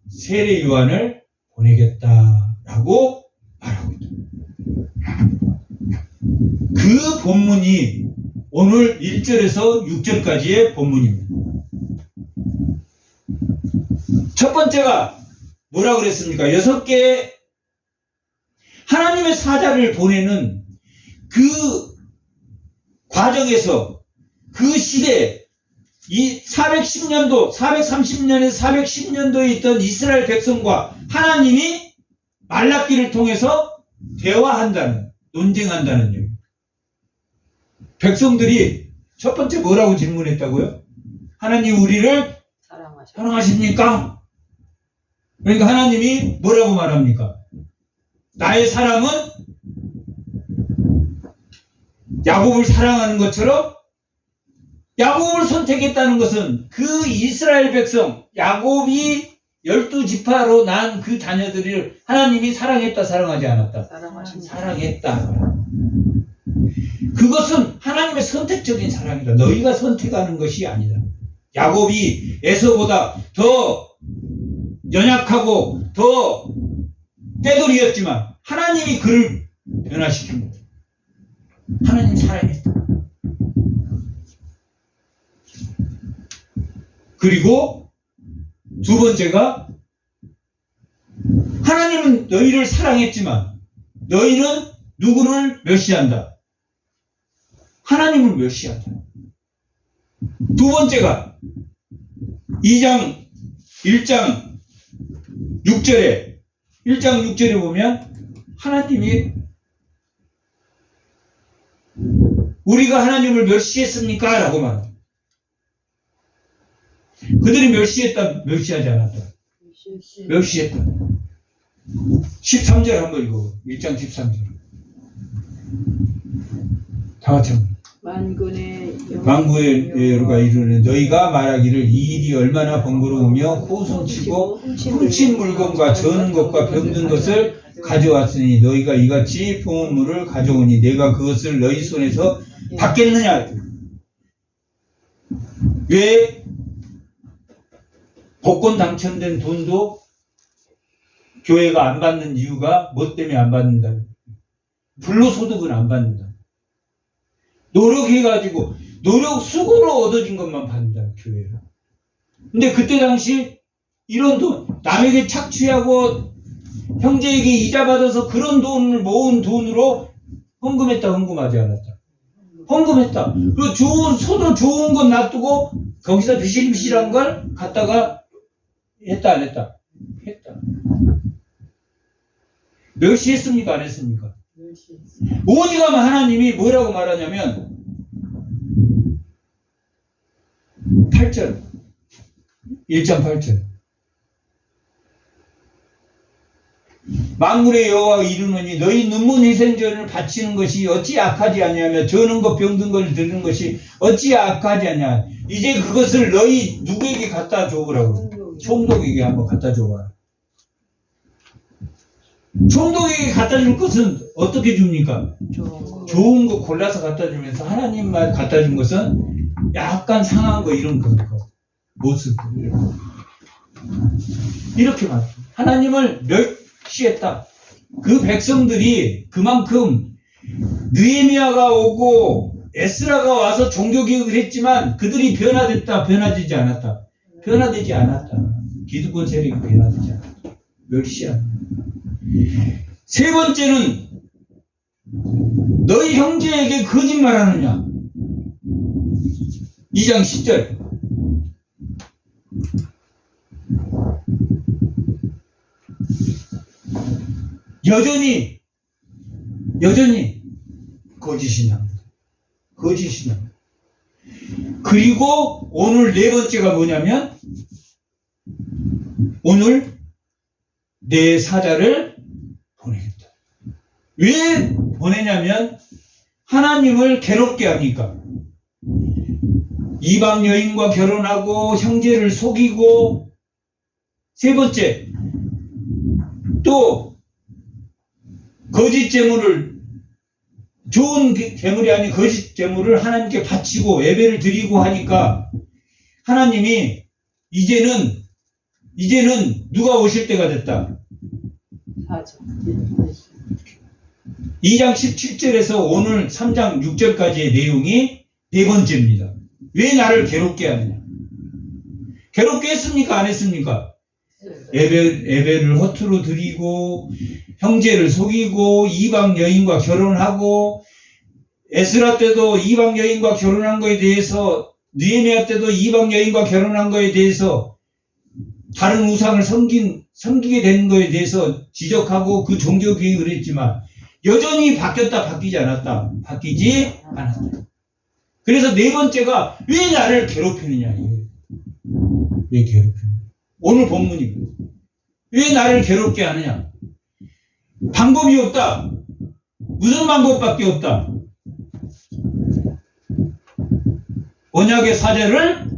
세례 요한을 보내겠다라고 말하고 있다. 그 본문이 오늘 1절에서 6절까지의 본문입니다. 첫 번째가 뭐라고 그랬습니까? 6개의 하나님의 사자를 보내는 그 과정에서 그 시대, 이 410년도, 430년에서 410년도에 있던 이스라엘 백성과 하나님이 말라기를 통해서 대화한다는, 논쟁한다는 얘기. 백성들이 첫 번째 뭐라고 질문했다고요? 하나님 우리를 사랑하십니까? 그러니까 하나님이 뭐라고 말합니까? 나의 사랑은 야곱을 사랑하는 것처럼 야곱을 선택했다는 것은 그 이스라엘 백성, 야곱이 12지파로 난 그 자녀들을 하나님이 사랑했다, 사랑하지 않았다? 사랑했다. 그것은 하나님의 선택적인 사랑이다. 너희가 선택하는 것이 아니다. 야곱이 에서보다 더 연약하고 더 떼돌이였지만 하나님이 그를 변화시킵니다. 하나님 사랑했다. 그리고 두 번째가 하나님은 너희를 사랑했지만 너희는 누구를 멸시한다? 하나님을 멸시한다. 두 번째가 1장 6절에 보면 하나님이 우리가 하나님을 멸시했습니까? 라고 말합니다. 그들이 멸시했다, 멸시하지 않았다. 멸시했다. 13절 한번 읽어. 1장 13절. 다 같이 한번. 만구의 여호가 이르는 너희가 말하기를 이 일이 얼마나 번거로우며 호손치고 훔친 물건과 저는 것과 병든 것을 가져왔으니 너희가 이같이 품은 물을 가져오니 내가 그것을 너희 손에서 받겠느냐. 왜 복권 당첨된 돈도 교회가 안 받는 이유가 뭐 때문에 안 받는다. 불로소득은 안 받는다. 노력해가지고 노력 수고로 얻어진 것만 받는다 교회가. 근데 그때 당시 이런 돈 남에게 착취하고 형제에게 이자 받아서 그런 돈을 모은 돈으로 헌금했다 헌금하지 않았다. 헌금했다. 그 좋은 소도 좋은 건 놔두고 거기서 비실비실한 걸 갖다가 했다 안 했다? 했다. 멸시했습니까 안 했습니까? 오직하면 하나님이 뭐라고 말하냐면 8절 1장 8절 만군의 여호와가 이르노니 너희 눈문 희생전을 바치는 것이 어찌 악하지 아니하며 저는 것 병든 것을 드리는 것이 어찌 악하지 아니하냐. 이제 그것을 너희 누구에게 갖다 줘보라고. 총독에게 한번 갖다 줘봐. 총독에게 갖다 줄 것은 어떻게 줍니까? 좋은 거 골라서 갖다 주면서 하나님만 갖다 준 것은 약간 상한 거 이런 거 모습 이렇게 말해요. 하나님을 멸시했다. 그 백성들이 그만큼 느헤미야가 오고 에스라가 와서 종교개혁을 했지만 그들이 변화됐다 변화되지 않았다. 변화되지 않았다. 기득권 세력이 변화되지 않았다. 멸시한다. 세 번째는 너희 형제에게 거짓말하느냐. 2장 10절 여전히 거짓이 납니다. 거짓이 납니다. 그리고 오늘 네 번째가 뭐냐면 오늘 내 사자를 보내겠다. 왜 보내냐면 하나님을 괴롭게 하니까. 이방 여인과 결혼하고 형제를 속이고 세 번째 또 거짓 제물을 좋은 제물이 아닌 거짓 제물을 하나님께 바치고 예배를 드리고 하니까 하나님이 이제는 누가 오실 때가 됐다. 2장 17절에서 오늘 3장 6절까지의 내용이 네 번째입니다. 왜 나를 괴롭게 하느냐? 괴롭게 했습니까? 안 했습니까? 예배를 허투루 드리고 형제를 속이고 이방 여인과 결혼하고 에스라 때도 이방 여인과 결혼한 거에 대해서 느헤미야 때도 이방 여인과 결혼한 거에 대해서 다른 우상을 섬기게 되는 거에 대해서 지적하고 그 종교 개혁을 했지만 여전히 바뀌었다 바뀌지 않았다. 바뀌지 않았다. 그래서 네 번째가 왜 나를 괴롭히느냐. 왜 괴롭히느냐. 오늘 본문이 왜 나를 괴롭게 하느냐. 방법이 없다. 무슨 방법밖에 없다. 언약의 사제를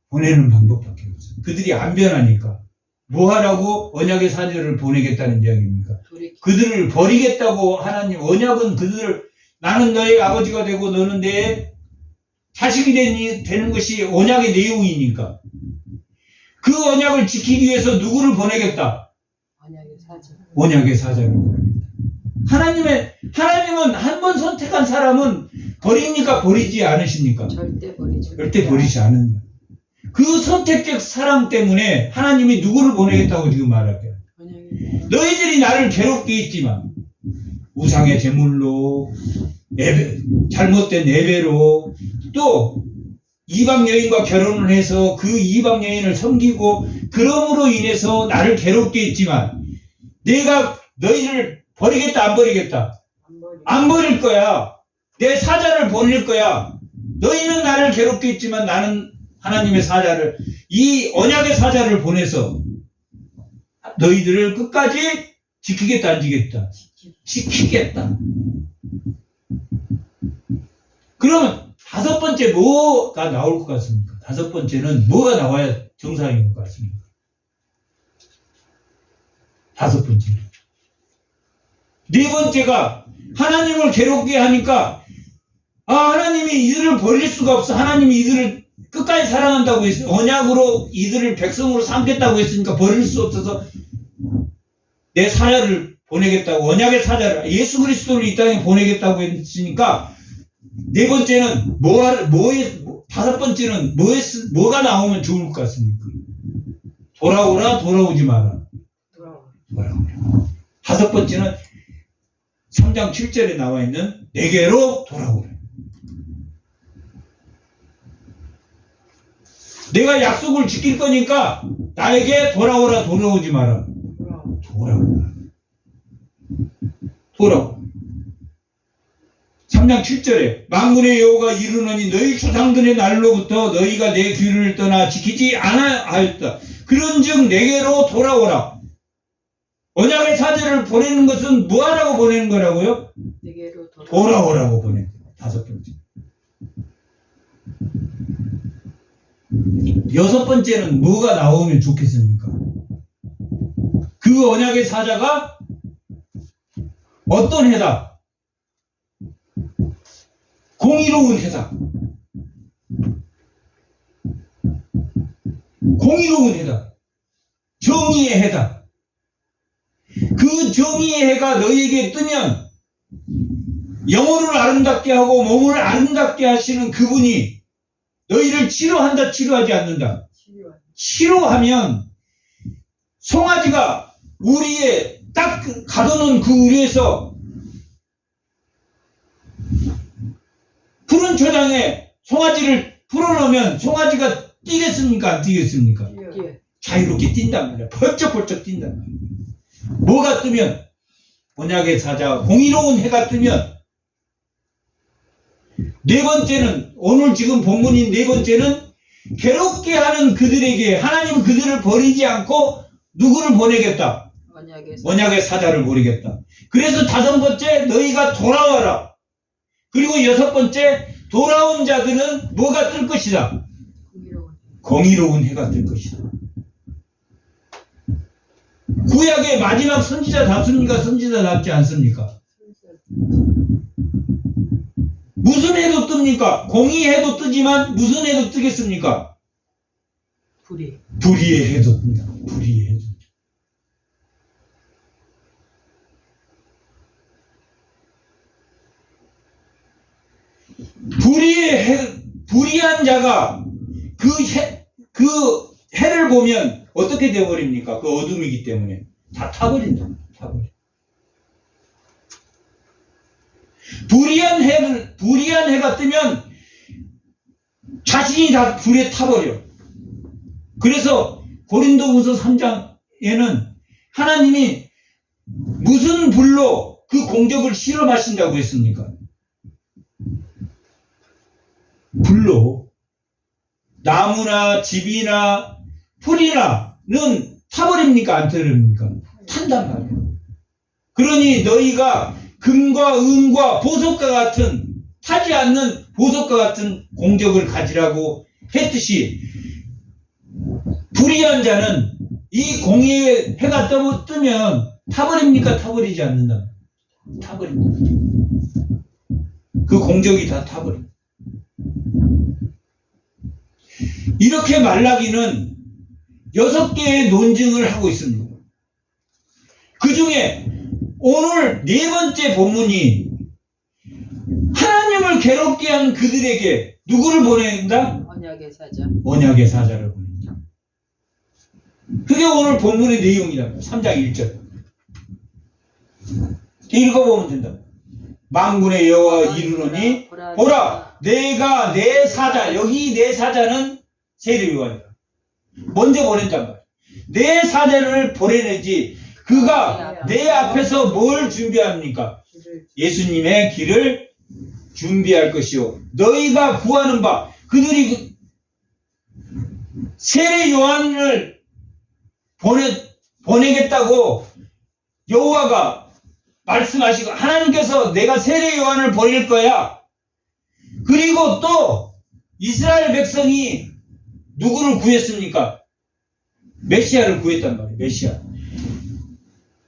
보내는 방법밖에 없어. 그들이 안 변하니까. 뭐 하라고 언약의 사제를 보내겠다는 이야기입니까? 그들을 버리겠다고 하나님. 언약은 그들을 나는 너의 아버지가 되고 너는 내 자식이 되는 것이 언약의 내용이니까. 그 언약을 지키기 위해서 누구를 보내겠다? 언약의 사제를 보냅니다. 하나님은 한 번 선택한 사람은 버립니까? 버리지 않으십니까? 절대 버리지 않는다. 그 선택적 사랑 때문에 하나님이 누구를 보내겠다고 지금 말할게요. 너희들이 나를 괴롭게 했지만 우상의 제물로 잘못된 예배로 또 이방 여인과 결혼을 해서 그 이방 여인을 섬기고 그럼으로 인해서 나를 괴롭게 했지만 내가 너희를 버리겠다 안 버리겠다? 안 버리. 안 버릴 거야. 내 사자를 보낼 거야. 너희는 나를 괴롭게 했지만 나는 하나님의 사자를, 이 언약의 사자를 보내서 너희들을 끝까지 지키겠다 안 지키겠다? 지키겠다. 그러면 다섯 번째 뭐가 나올 것 같습니까? 다섯 번째는 뭐가 나와야 정상인 것 같습니까? 다섯 번째. 네 번째가 하나님을 괴롭게 하니까 하나님이 이들을 버릴 수가 없어. 하나님이 이들을 끝까지 사랑한다고 했어요. 언약으로 이들을 백성으로 삼겠다고 했으니까 버릴 수 없어서 내 사자를 보내겠다고, 언약의 사자를, 예수 그리스도를 이 땅에 보내겠다고 했으니까 네 번째는 다섯 번째는 뭐가 나오면 좋을 것 같습니까? 돌아오라, 돌아오지 마라. 돌아오라. 다섯 번째는 3장 7절에 나와 있는 내게로 돌아오라. 내가 약속을 지킬 거니까 나에게 돌아오라, 돌아오지 마라. 돌아오라. 돌아오라. 3장 7절에 만군의 여호와가 이르노니 너희 조상들의 날로부터 너희가 내 규례를 떠나 지키지 않아 하였다. 그런즉 내게로 돌아오라. 언약의 사자를 보내는 것은 뭐하라고 보내는 거라고요? 내게로 돌아오라고 보내는 거예요. 다섯 번째. 여섯 번째는 뭐가 나오면 좋겠습니까? 그 언약의 사자가 어떤 해다? 공의로운 해다. 공의로운 해다. 정의의 해다. 그 정의의 해가 너희에게 뜨면 영혼을 아름답게 하고 몸을 아름답게 하시는 그분이 너희를 치료한다, 치료하지 않는다. 치료하면 송아지가 우리의 딱 가둬놓은 그 우리에서 푸른 초장에 송아지를 풀어놓으면 송아지가 뛰겠습니까? 안 뛰겠습니까? 예. 자유롭게 뛴단 말이야. 벌쩍벌쩍 뛴단 말이야. 뭐가 뜨면? 언약의 사자, 공의로운 해가 뜨면. 네 번째는, 오늘 지금 본문인 네 번째는 괴롭게 하는 그들에게 하나님은 그들을 버리지 않고 누구를 보내겠다? 언약의 사자를 보내겠다. 그래서 다섯 번째, 너희가 돌아와라. 그리고 여섯 번째, 돌아온 자들은 뭐가 뜰 것이다? 공의로운 해가 뜰 것이다. 구약의 마지막 선지자답습니까? 선지자답지 않습니까? 무슨 해도 뜹니까? 공의해도 뜨지만 무슨 해도 뜨겠습니까? 불의의 해도 뜬다. 불의의 해도. 불의한 자가 그 해를 보면 어떻게 되어버립니까? 그 어둠이기 때문에. 다 타버린다. 타버려. 불의한 해가 뜨면 자신이 다 불에 타버려. 그래서 고린도후서 3장에는 하나님이 무슨 불로 그 공적을 실험하신다고 했습니까? 불로. 나무나 집이나 풀이나는 타버립니까? 안 타버립니까? 탄단 말이에요. 그러니 너희가 금과 은과 보석과 같은, 타지 않는 보석과 같은 공적을 가지라고 했듯이 불의한 자는 이 공의의 해가 뜨면 타버립니까? 타버리지 않는다. 타버립니다. 그 공적이 다 타버립니다. 이렇게 말라기는 6개의 논증을 하고 있습니다. 그 중에 오늘 네 번째 본문이 하나님을 괴롭게 한 그들에게 누구를 보낸다? 언약의 사자. 언약의 사자를 보낸다. 그게 오늘 본문의 내용이다. 3장 1절. 읽어보면 된다. 만군의 여호와가 이르노니 보라 내가 내 사자, 여기 내 사자는 세례요한이다. 먼저 보낸단 말이야. 내 사자를 보내내지 그가 내 앞에서 뭘 준비합니까? 예수님의 길을 준비할 것이요. 너희가 구하는 바, 그들이 세례 요한을 보내겠다고 여호와가 말씀하시고, 하나님께서 내가 세례 요한을 보낼 거야. 그리고 또 이스라엘 백성이 누구를 구했습니까? 메시아를 구했단 말이에요. 메시아.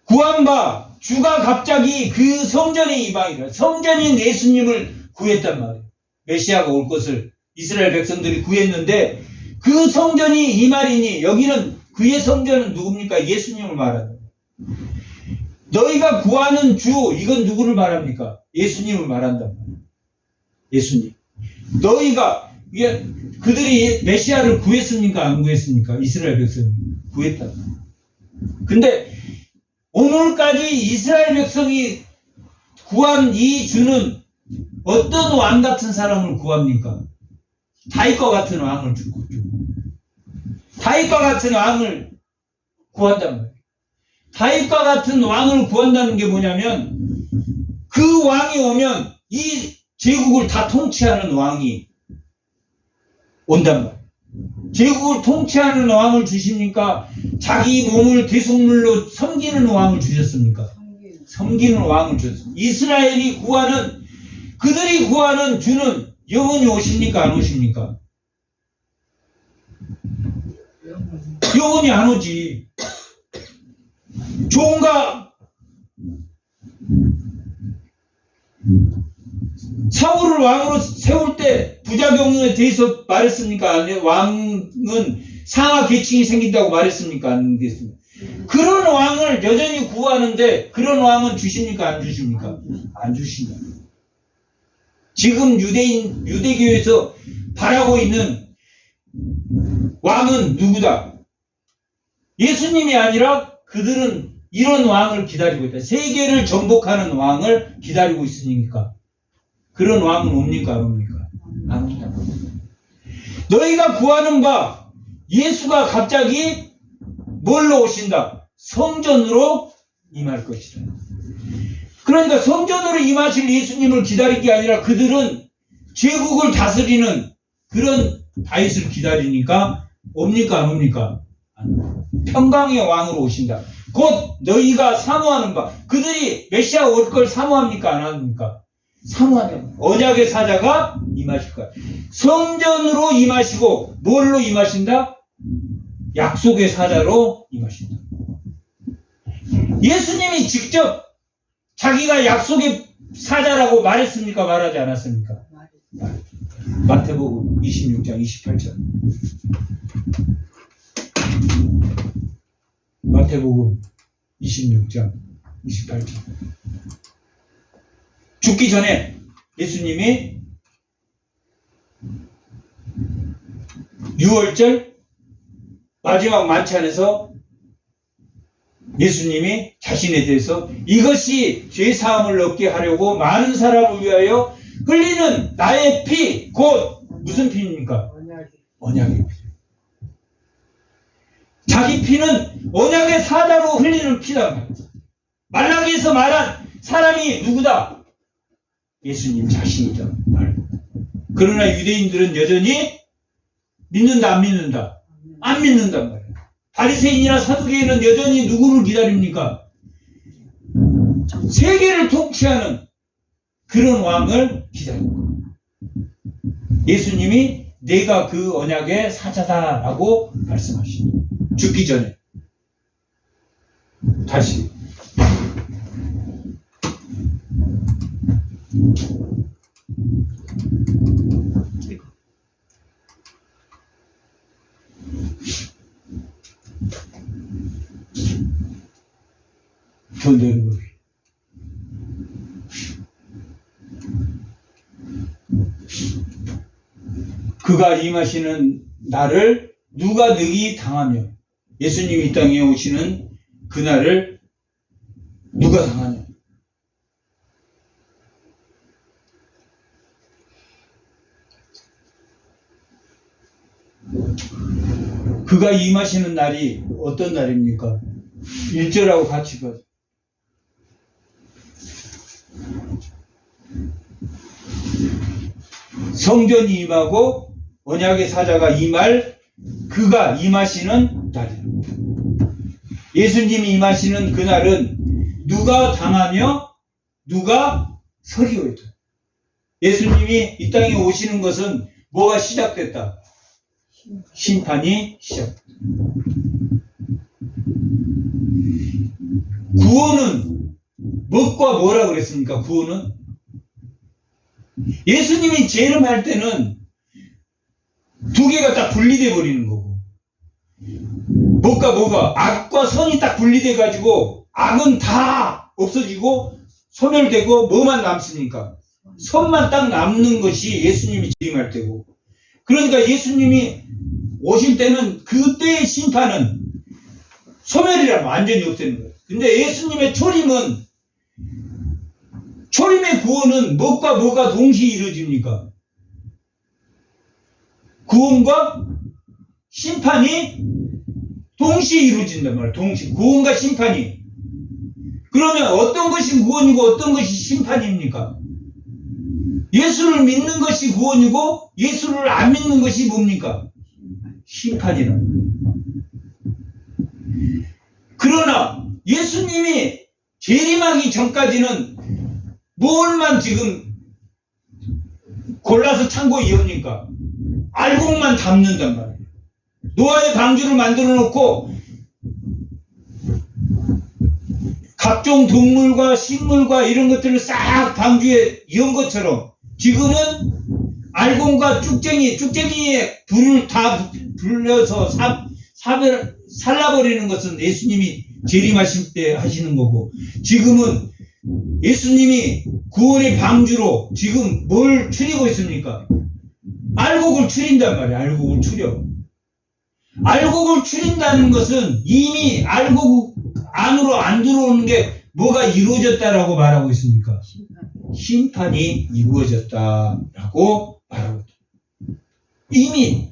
구한 바 주가 갑자기 그 성전에 이방이라, 성전인 예수님을 구했단 말이에요. 메시아가 올 것을 이스라엘 백성들이 구했는데, 그 성전이 이 말이니, 여기는 그의 성전은 누굽니까? 예수님을 말한다. 너희가 구하는 주, 이건 누구를 말합니까? 예수님을 말한단 말이에요. 예수님. 너희가, 그들이 메시아를 구했습니까? 안 구했습니까? 이스라엘 백성이 구했다. 근데 오늘까지 이스라엘 백성이 구한 이 주는 어떤 왕 같은 사람을 구합니까? 다윗과 같은 왕을 주고, 다윗과 같은 왕을 구한단 말이에요. 다윗과 같은 왕을 구한다는 게 뭐냐면, 그 왕이 오면 이 제국을 다 통치하는 왕이 온단 말이에요. 제국을 통치하는 왕을 주십니까? 자기 몸을 대속물로 섬기는 왕을 주셨습니까? 섬기는 왕을 주셨습니다. 이스라엘이 구하는, 그들이 구하는 주는 영원히 오십니까? 안 오십니까? 영원히 안 오지. 종가 사울을 왕으로 세울 때 부작용에 대해서 말했습니까? 아니, 왕은 상하 계층이 생긴다고 말했습니까? 안 됐습니까? 그런 왕을 여전히 구하는데, 그런 왕은 주십니까? 안 주십니까? 안 주신다. 지금 유대교에서 바라고 있는 왕은 누구다? 예수님이 아니라 그들은 이런 왕을 기다리고 있다. 세계를 정복하는 왕을 기다리고 있으니까. 그런 왕은 옵니까? 안 옵니까? 안 옵니다. 너희가 구하는 바, 예수가 갑자기 뭘로 오신다? 성전으로 임할 것이다. 그러니까 성전으로 임하실 예수님을 기다릴 게 아니라, 그들은 제국을 다스리는 그런 다윗을 기다리니까 옵니까? 안 옵니까? 평강의 왕으로 오신다. 곧 너희가 사모하는 바, 그들이 메시아 올 걸 사모합니까? 안 합니까? 사모한다. 언약의 사자가 임하실 거야. 성전으로 임하시고, 뭘로 임하신다? 약속의 사자로 임하신다. 예수님이 직접 자기가 약속의 사자라고 말했습니까? 말하지 않았습니까? 마태복음 26장 28절. 마태복음 26장 28절. 죽기 전에 예수님이 6월절 마지막 만찬에서 예수님이 자신에 대해서 이것이 죄사함을 얻게 하려고 많은 사람을 위하여 흘리는 나의 피, 곧 무슨 피입니까? 언약의 피. 자기 피는 언약의 사자로 흘리는 피다. 말라기에서 말한 사람이 누구다? 예수님 자신이다. 그러나 유대인들은 여전히 믿는다, 안 믿는다? 안 믿는단 말이에요. 바리새인이나 사두개인은 여전히 누구를 기다립니까? 세계를 통치하는 그런 왕을 기다립니다. 예수님이 내가 그 언약의 사자다라고 말씀하십니다. 죽기 전에. 다시. 견뎌내고. 그가 임하시는 날을 누가 능히 당하며, 예수님이 이 땅에 오시는 그날을 누가 당하냐? 그가 임하시는 날이 어떤 날입니까? 1절하고 같이 봐. 성전이 임하고 언약의 사자가 임할 그가 임하시는 날이라. 예수님이 임하시는 그날은 누가 당하며 누가 서리오이다. 예수님이 이 땅에 오시는 것은 뭐가 시작됐다? 심판이 시작됐다. 구원은 무엇과 뭐라 그랬습니까? 구원은 예수님이 재림할 때는 두 개가 딱 분리돼 버리는 거고, 뭐가 악과 선이 딱 분리돼 가지고 악은 다 없어지고 소멸되고 뭐만 남습니까? 선만 딱 남는 것이 예수님이 재림할 때고, 그러니까 예수님이 오실 때는 그때의 심판은 소멸이라 완전히 없애는 거예요. 근데 예수님의 초림의 구원은 뭐가 동시에 이루어집니까? 구원과 심판이 동시에 이루어진단 말이에요. 동시에. 구원과 심판이. 그러면 어떤 것이 구원이고 어떤 것이 심판입니까? 예수를 믿는 것이 구원이고 예수를 안 믿는 것이 뭡니까? 심판이라. 그러나 예수님이 재림하기 전까지는 뭘만 지금 골라서 창고에 이옵니까? 알곡만 담는단 말이에요. 노아의 방주를 만들어 놓고 각종 동물과 식물과 이런 것들을 싹 방주에 이은 것처럼 지금은 알곡과 쭉쟁이에 불을 다 불려서 살라버리는 것은 예수님이 재림하실 때 하시는 거고, 지금은 예수님이 구원의 방주로 지금 뭘 추리고 있습니까? 알곡을 추린단 말이에요. 알곡을 추려. 알곡을 추린다는 것은 이미 알곡 안으로 안 들어오는 게 뭐가 이루어졌다라고 말하고 있습니까? 심판이 이루어졌다라고 말하고 있다. 이미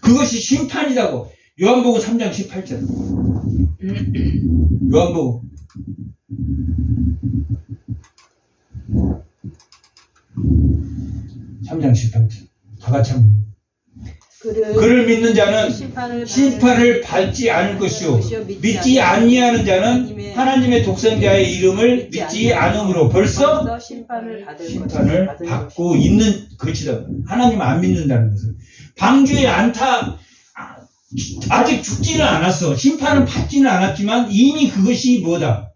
그것이 심판이라고. 요한복음 3장 18절. 요한복음 3장 18절. 다 같이 한번. 그를 믿는 자는 심판을 받지 않을 것이요 믿지 아니하는 자는 하나님의 독생자의 이름을 믿지 않음으로 벌써 심판을 받고 있는 것이다. 하나님 안 믿는다는 것은 방주에 아직 죽지는 않았어. 심판을 받지는 않았지만 이미 그것이 뭐다?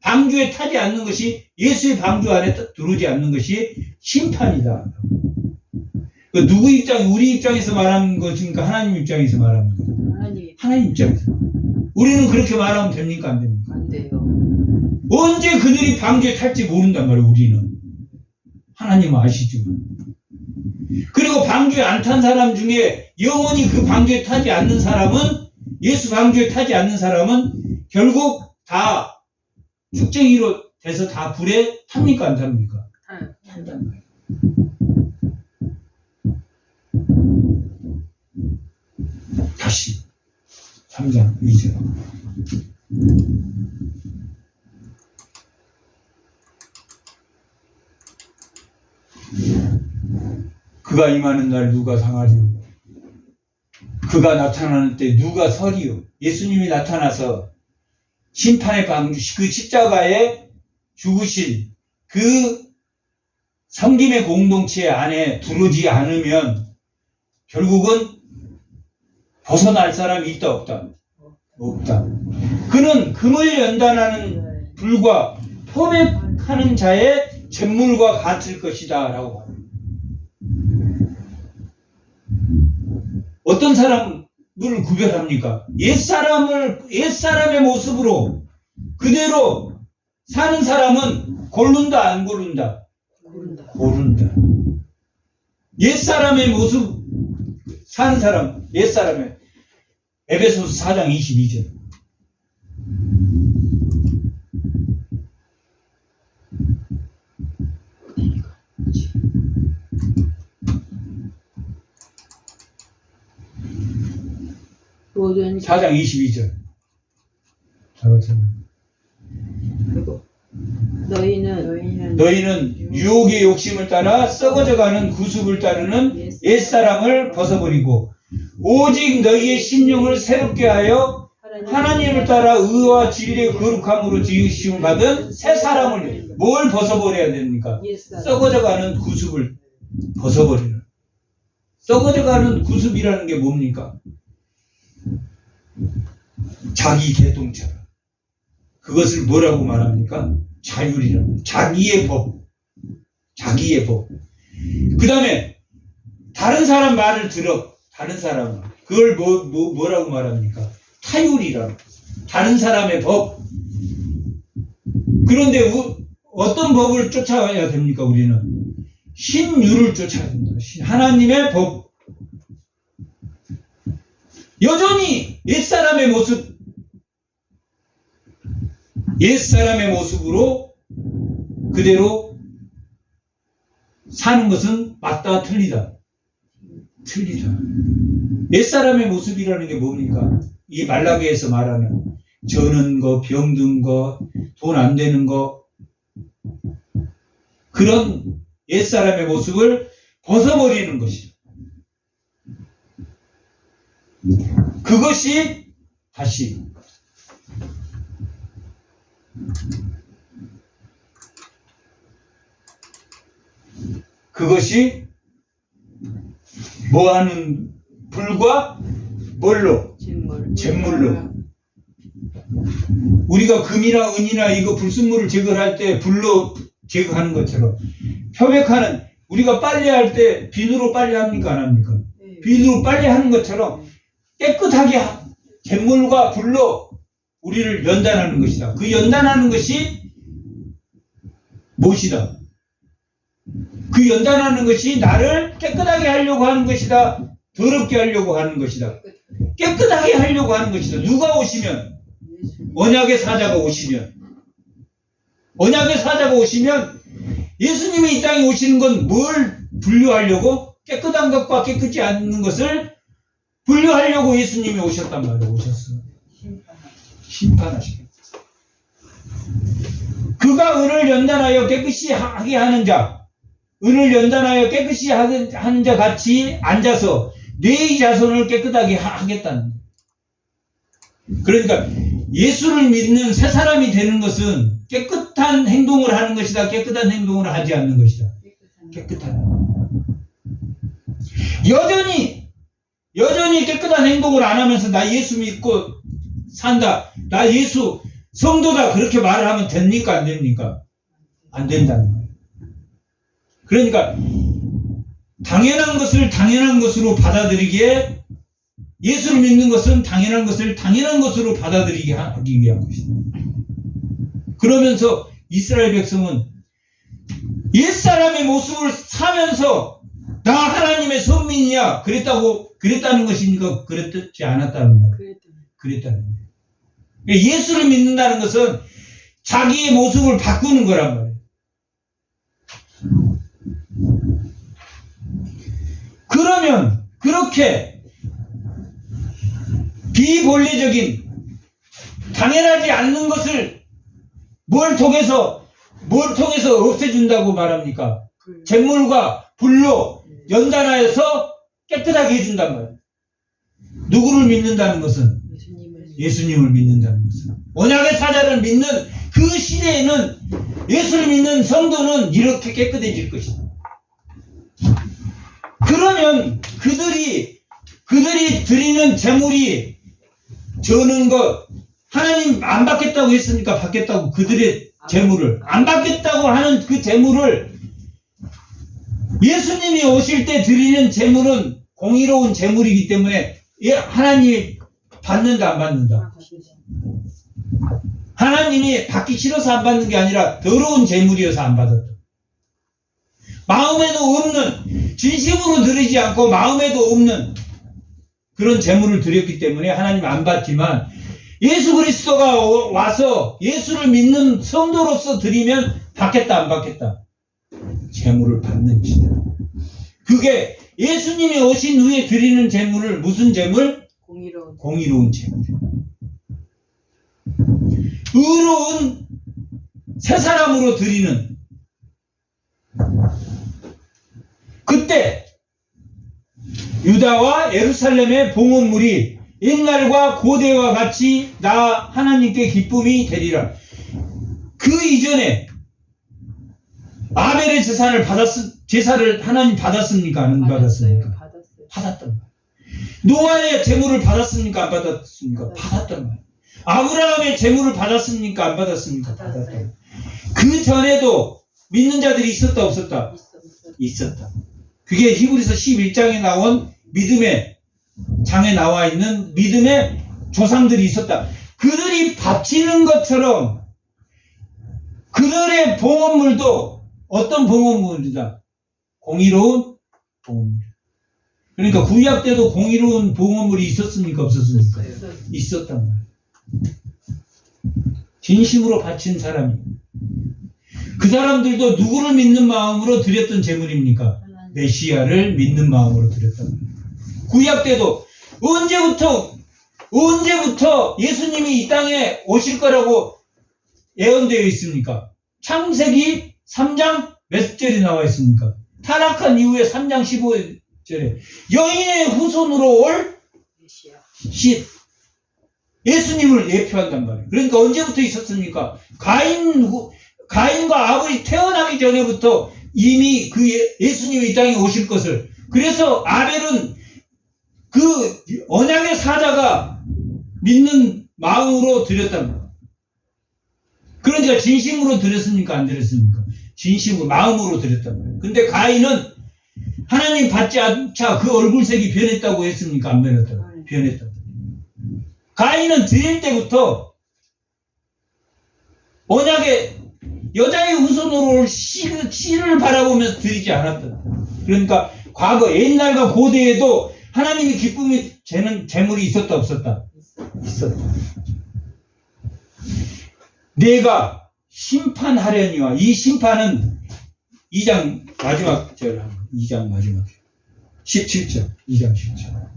방주에 타지 않는 것이, 예수의 방주 안에 들어오지 않는 것이 심판이다. 그 누구 입장, 우리 입장에서 말하는 것입니까? 하나님 입장에서 말하는 거? 하나님 입장에서. 우리는 그렇게 말하면 됩니까? 안 됩니까? 안 돼요. 언제 그들이 방주에 탈지 모른단 말이에요, 우리는. 하나님은 아시지만. 그리고 방주에 안 탄 사람 중에 영원히 그 방주에 타지 않는 사람은, 예수 방주에 타지 않는 사람은 결국 다 죽쟁이로 돼서 다 불에 탑니까? 안 탑니까? 탄단 말이에요. 다시 3장 2절. 그가 임하는 날 누가 상하리요? 그가 나타나는 때 누가 서리요? 예수님이 나타나서 심판의 방주, 그 십자가에 죽으신 그 섬김의 공동체 안에 들어오지 않으면 결국은 벗어날 사람이 있다 없다? 없다. 그는 금을 연단하는 불과 포백하는 자의 잿물과 같을 것이다 라고 말합니다. 어떤 사람을 구별합니까? 옛사람의 모습으로 그대로 사는 사람은 고른다 안 고른다? 고른다. 옛사람의 모습 사는 사람, 옛사람의 에베소서 4장 22절. 모든 4장 22절. 그리고 너희는 유혹의 욕심을 따라 썩어져가는 구습을 따르는 옛사람을 벗어버리고 오직 너희의 심령을 새롭게 하여 하나님을 따라 의와 진리의 거룩함으로 지으심을 받은 새 사람을 뭘 벗어버려야 됩니까? 썩어져가는 구습을 벗어버리는. 썩어져가는 구습이라는 게 뭡니까? 자기 개동처럼. 그것을 뭐라고 말합니까? 자율이라고. 자기의 법. 자기의 법. 그 다음에 다른 사람 말을 들어. 다른 사람. 그걸 뭐라고 말합니까? 타율이라고. 다른 사람의 법. 그런데 어떤 법을 쫓아야 됩니까? 우리는 신율을 쫓아야 됩니다. 하나님의 법. 여전히 옛사람의 모습으로 그대로 사는 것은 맞다, 틀리다. 틀리다. 옛사람의 모습이라는 게 뭡니까? 이 말라기에서 말하는 저는 거, 병든 거, 돈 안 되는 거, 그런 옛사람의 모습을 벗어버리는 것이죠. 그것이 다시 그것이 뭐하는 불과 뭘로? 잿물로. 우리가 금이나 은이나 이거 불순물을 제거할 때 불로 제거하는 것처럼 표백하는, 우리가 빨래할 때 비누로 빨래합니까? 안 합니까? 비누로 빨래하는 것처럼 깨끗하게 잿물과 불로 우리를 연단하는 것이다. 그 연단하는 것이 무엇이다? 그 연단하는 것이 나를 깨끗하게 하려고 하는 것이다. 더럽게 하려고 하는 것이다. 깨끗하게 하려고 하는 것이다. 누가 오시면? 언약의 사자가 오시면. 언약의 사자가 오시면 예수님이 이 땅에 오시는 건 뭘 분류하려고? 깨끗한 것과 깨끗지 않는 것을 분류하려고 예수님이 오셨단 말이에요. 오셨어요. 심판하시겠다. 그가 은을 연단하여 깨끗이 하게 하는 자, 은을 연단하여 깨끗이 하는 자 같이 앉아서 네 자손을 깨끗하게 하겠다는 거예요. 그러니까 예수를 믿는 새 사람이 되는 것은 깨끗한 행동을 하는 것이다. 깨끗한 행동을 하지 않는 것이다. 깨끗한. 여전히 깨끗한 행동을 안 하면서 나 예수 믿고 산다. 나 예수 성도다. 그렇게 말을 하면 됩니까? 안 됩니까? 안 된다는 거예요. 그러니까 당연한 것을 당연한 것으로 받아들이기에, 예수를 믿는 것은 당연한 것을 당연한 것으로 받아들이게 하기 위한 것이다. 그러면서 이스라엘 백성은 옛사람의 모습을 사면서 나 하나님의 선민이야 그랬다는 것입니까? 그랬지 않았다는 거예요. 그랬다는 거예요. 예수를 믿는다는 것은 자기의 모습을 바꾸는 거란 말이에요. 그러면 그렇게 비본래적인 당연하지 않는 것을 뭘 통해서 없애준다고 말합니까? 잿물과 불로 연단하여서 깨끗하게 해준단 말이에요. 누구를 믿는다는 것은? 예수님을 믿는다는 것은. 언약의 사자를 믿는 그 시대에는 예수를 믿는 성도는 이렇게 깨끗해질 것이다. 그러면 그들이 드리는 제물이 저는 것, 하나님 안 받겠다고 했으니까 받겠다고, 그들의 제물을 안 받겠다고 하는 그 제물을, 예수님이 오실 때 드리는 제물은 공의로운 제물이기 때문에 하나님이 받는다 안 받는다? 하나님이 받기 싫어서 안 받는 게 아니라 더러운 제물이어서 안 받았다. 마음에도 없는, 진심으로 드리지 않고 마음에도 없는 그런 제물을 드렸기 때문에 하나님 안 받지만, 예수 그리스도가 와서 예수를 믿는 성도로서 드리면 받겠다 안 받겠다? 제물을 받는 것이다. 그게 예수님이 오신 후에 드리는 제물을 무슨 제물? 공의로운 제물. 의로운 새 사람으로 드리는 그때 유다와 예루살렘의 봉헌물이 옛날과 고대와 같이 나 하나님께 기쁨이 되리라. 그 이전에 아벨의 제사를 하나님 받았습니까? 안 받았습니까? 받았단 말이에요. 노아의 제물을 받았습니까? 안 받았습니까? 받았단 말이에요. 아브라함의 제물을 받았습니까? 안 받았습니까? 받았단 말이에요. 그 전에도 믿는 자들이 있었다 없었다? 있었다. 그게 히브리서 11장에 나온 믿음의 장에 나와 있는 믿음의 조상들이 있었다. 그들이 바치는 것처럼 그들의 봉헌물도 어떤 봉헌물이다? 공의로운 봉헌물. 그러니까 구약 때도 공의로운 봉헌물이 있었습니까? 없었습니까? 있었단 말이에요. 진심으로 바친 사람이. 그 사람들도 누구를 믿는 마음으로 드렸던 제물입니까? 메시아를 믿는 마음으로 드렸단 말이에요. 구약 때도 언제부터 예수님이 이 땅에 오실 거라고 예언되어 있습니까? 창세기 3장 몇 절이 나와 있습니까? 타락한 이후에 3장 15절에 여인의 후손으로 올 신 예수님을 예표한단 말이에요. 그러니까 언제부터 있었습니까? 가인과 아벨이 태어나기 전에부터 이미 그 예수님이 이 땅에 오실 것을. 그래서 아벨은 그 언약의 사자가 믿는 마음으로 드렸단 말이에요. 그러니까 진심으로 드렸습니까? 안 드렸습니까? 진심으로, 마음으로 드렸단 말이에요. 근데 가인은 하나님 받지 않자 그 얼굴색이 변했다고 했습니까? 안 변했다고? 변했다고. 가인은 드릴 때부터 언약의 여자의 후손으로 올 씨를 바라보면서 드리지 않았다. 그러니까 과거 옛날과 고대에도 하나님이 기쁨이 되는 제물이 있었다 없었다? 있었다. 내가 심판하려니와 이 심판은 2장 마지막 절 2장 마지막 17절 2장 17절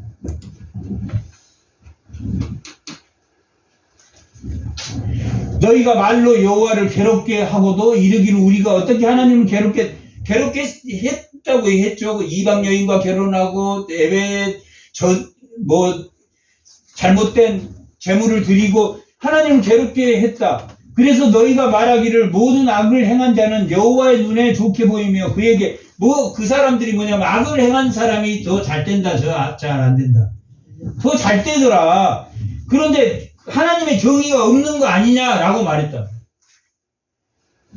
너희가 말로 여호와를 괴롭게 하고도 이르기를 우리가 어떻게 하나님을 괴롭게 했다고 했죠. 이방 여인과 결혼하고 잘못된 재물을 드리고 하나님을 괴롭게 했다. 그래서 너희가 말하기를 모든 악을 행한 자는 여호와의 눈에 좋게 보이며 그에게 그 사람들이 뭐냐면 악을 행한 사람이 더 잘 된다, 잘 안 된다. 더 잘 되더라. 그런데 하나님의 정의가 없는 거 아니냐라고 말했다.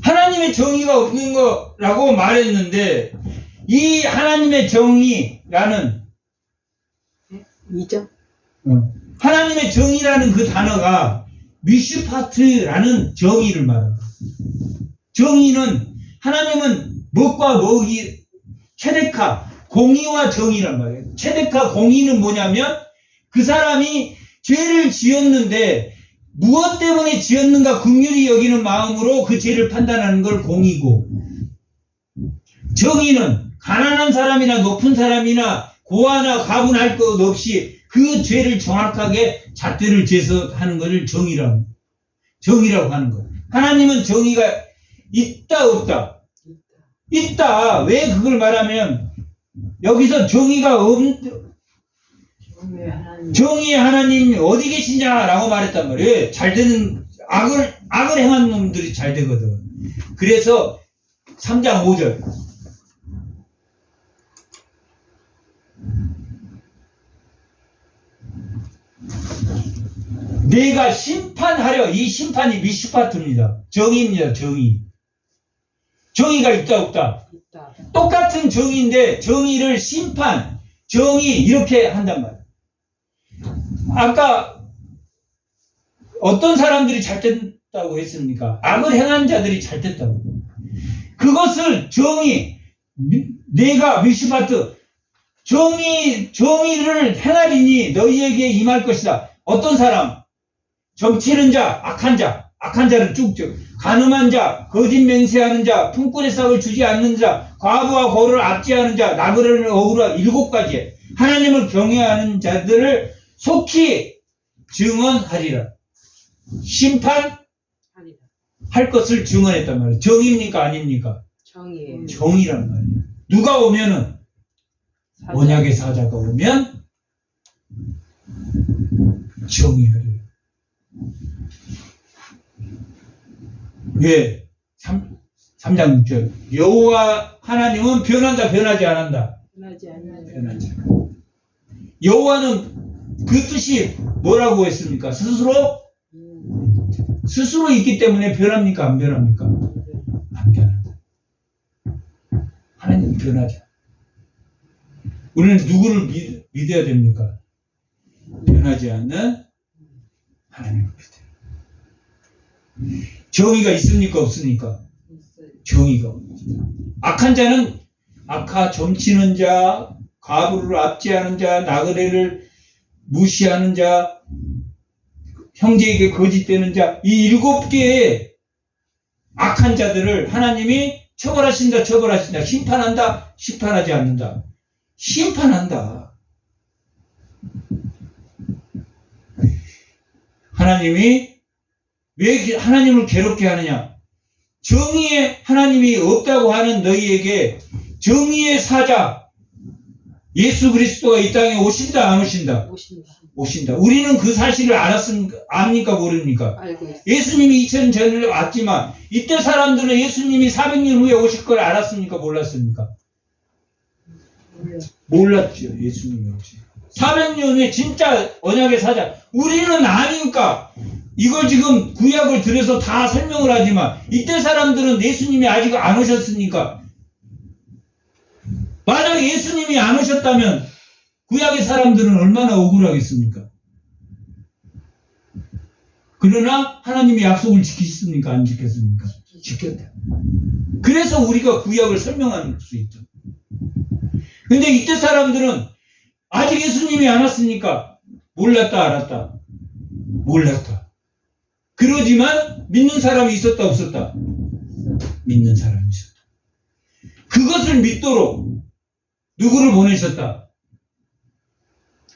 하나님의 정의가 없는 거라고 말했는데 이 하나님의 정의라는 2장 하나님의 정의라는 그 단어가 미슈파트라는 정의를 말합니다. 정의는 하나님은 무엇과 무엇이 체데카 공의와 정의란 말이에요. 체데카 공의는 뭐냐면 그 사람이 죄를 지었는데 무엇 때문에 지었는가 긍휼히 여기는 마음으로 그 죄를 판단하는 걸 공의고, 정의는 가난한 사람이나 높은 사람이나 고아나 가분할 것 없이 그 죄를 정확하게 잣대를 재서 하는 것을 정의라고 하는 거예요. 하나님은 정의가 있다 없다? 있다. 왜 그걸 말하면 여기서 정의가 정의의 하나님 어디 계시냐라고 말했단 말이에요. 잘 되는 악을 행한 놈들이 잘 되거든. 그래서 3장 5절 내가 심판하려. 이 심판이 미슈파트입니다. 정의입니다. 정의가 있다 없다? 있다. 똑같은 정의인데 정의를 심판, 정의 이렇게 한단 말이에요. 아까 어떤 사람들이 잘 됐다고 했습니까? 악을 행한 자들이 잘 됐다고. 그것을 정의, 내가 미슈파트 정의를 행하리니 너희에게 임할 것이다. 어떤 사람? 정치는 자, 악한 자를 쭉쭉. 간음한 자, 거짓 맹세하는 자, 품꾼의 싹을 주지 않는 자, 과부와 고를 압제하는 자, 나그네를 억울하 7가지. 하나님을 경외하는 자들을 속히 증언하리라. 심판, 할 것을 증언했단 말이에요. 정입니까? 아닙니까? 정이에요. 정이란 말이에요. 누가 오면은 사자. 언약의 사자가 오면 정의하래요. 왜? 3장 6절. 여호와 하나님은 변한다, 변하지 않는다. 변하지 않는 변하지 않는다. 여호와는 그 뜻이 뭐라고 했습니까? 스스로 있기 때문에 변합니까? 안 변합니까? 안 변한다. 하나님은 변하지 않아. 우리는 누구를 믿어야 됩니까? 변하지 않는 하나님을 믿어요. 정의가 있습니까? 없습니까? 정의가 없습니다. 악한 자는 악하, 점치는 자, 과부를 압제하는 자, 나그네를 무시하는 자, 형제에게 거짓되는 자, 이 7개의 악한 자들을 하나님이 처벌하신다, 처벌하신다, 심판한다, 심판하지 않는다. 심판한다. 하나님이 왜 하나님을 괴롭게 하느냐? 정의의 하나님이 없다고 하는 너희에게 정의의 사자 예수 그리스도가 이 땅에 오신다, 안 오신다? 오신다. 오신다. 우리는 그 사실을 압니까, 모릅니까? 알고 있어요. 예수님이 2000년 전에 왔지만 이때 사람들은 예수님이 400년 후에 오실 걸 알았습니까? 몰랐습니까? 몰랐죠. 예수님이 오실. 400년 후에 진짜 언약의 사자. 우리는 아니니까 이걸 지금 구약을 들여서 다 설명을 하지만 이때 사람들은 예수님이 아직 안 오셨으니까 만약에 예수님이 안 오셨다면 구약의 사람들은 얼마나 억울하겠습니까? 그러나 하나님이 약속을 지키셨습니까? 안 지켰습니까? 지켰다. 그래서 우리가 구약을 설명할 수 있죠. 근데 이때 사람들은 아직 예수님이 안 왔으니까 몰랐다, 알았다. 몰랐다. 그러지만 믿는 사람이 있었다, 없었다? 믿는 사람이 있었다. 그것을 믿도록 누구를 보내셨다?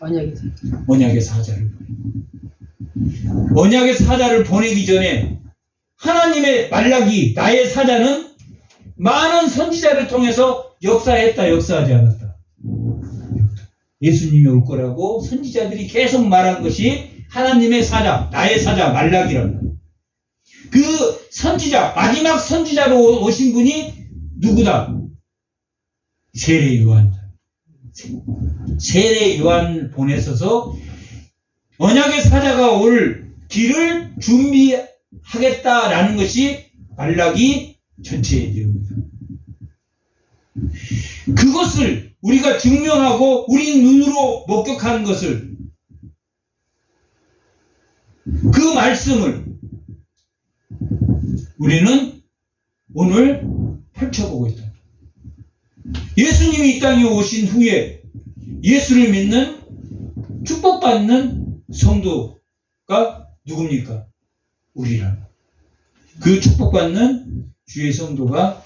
언약의 사자. 언약의 사자를 보내고. 언약의 사자를 보내기 전에 하나님의 말라기, 나의 사자는 많은 선지자를 통해서 역사했다, 역사하지 않았다. 예수님이 올 거라고 선지자들이 계속 말한 것이 하나님의 사자, 나의 사자, 말라기라는 거예요. 그 선지자, 마지막 선지자로 오신 분이 누구다? 세례 요한이다. 세례 요한을 보내셔서 언약의 사자가 올 길을 준비하겠다라는 것이 말라기 전체의 내용입니다. 그것을 우리가 증명하고 우리 눈으로 목격하는 것을 그 말씀을 우리는 오늘 펼쳐보고 있다. 예수님이 이 땅에 오신 후에 예수를 믿는 축복받는 성도가 누굽니까? 우리라. 그 축복받는 주의 성도가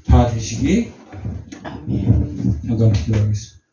다 되시기 바랍니다. 잠깐 기도하겠습니다.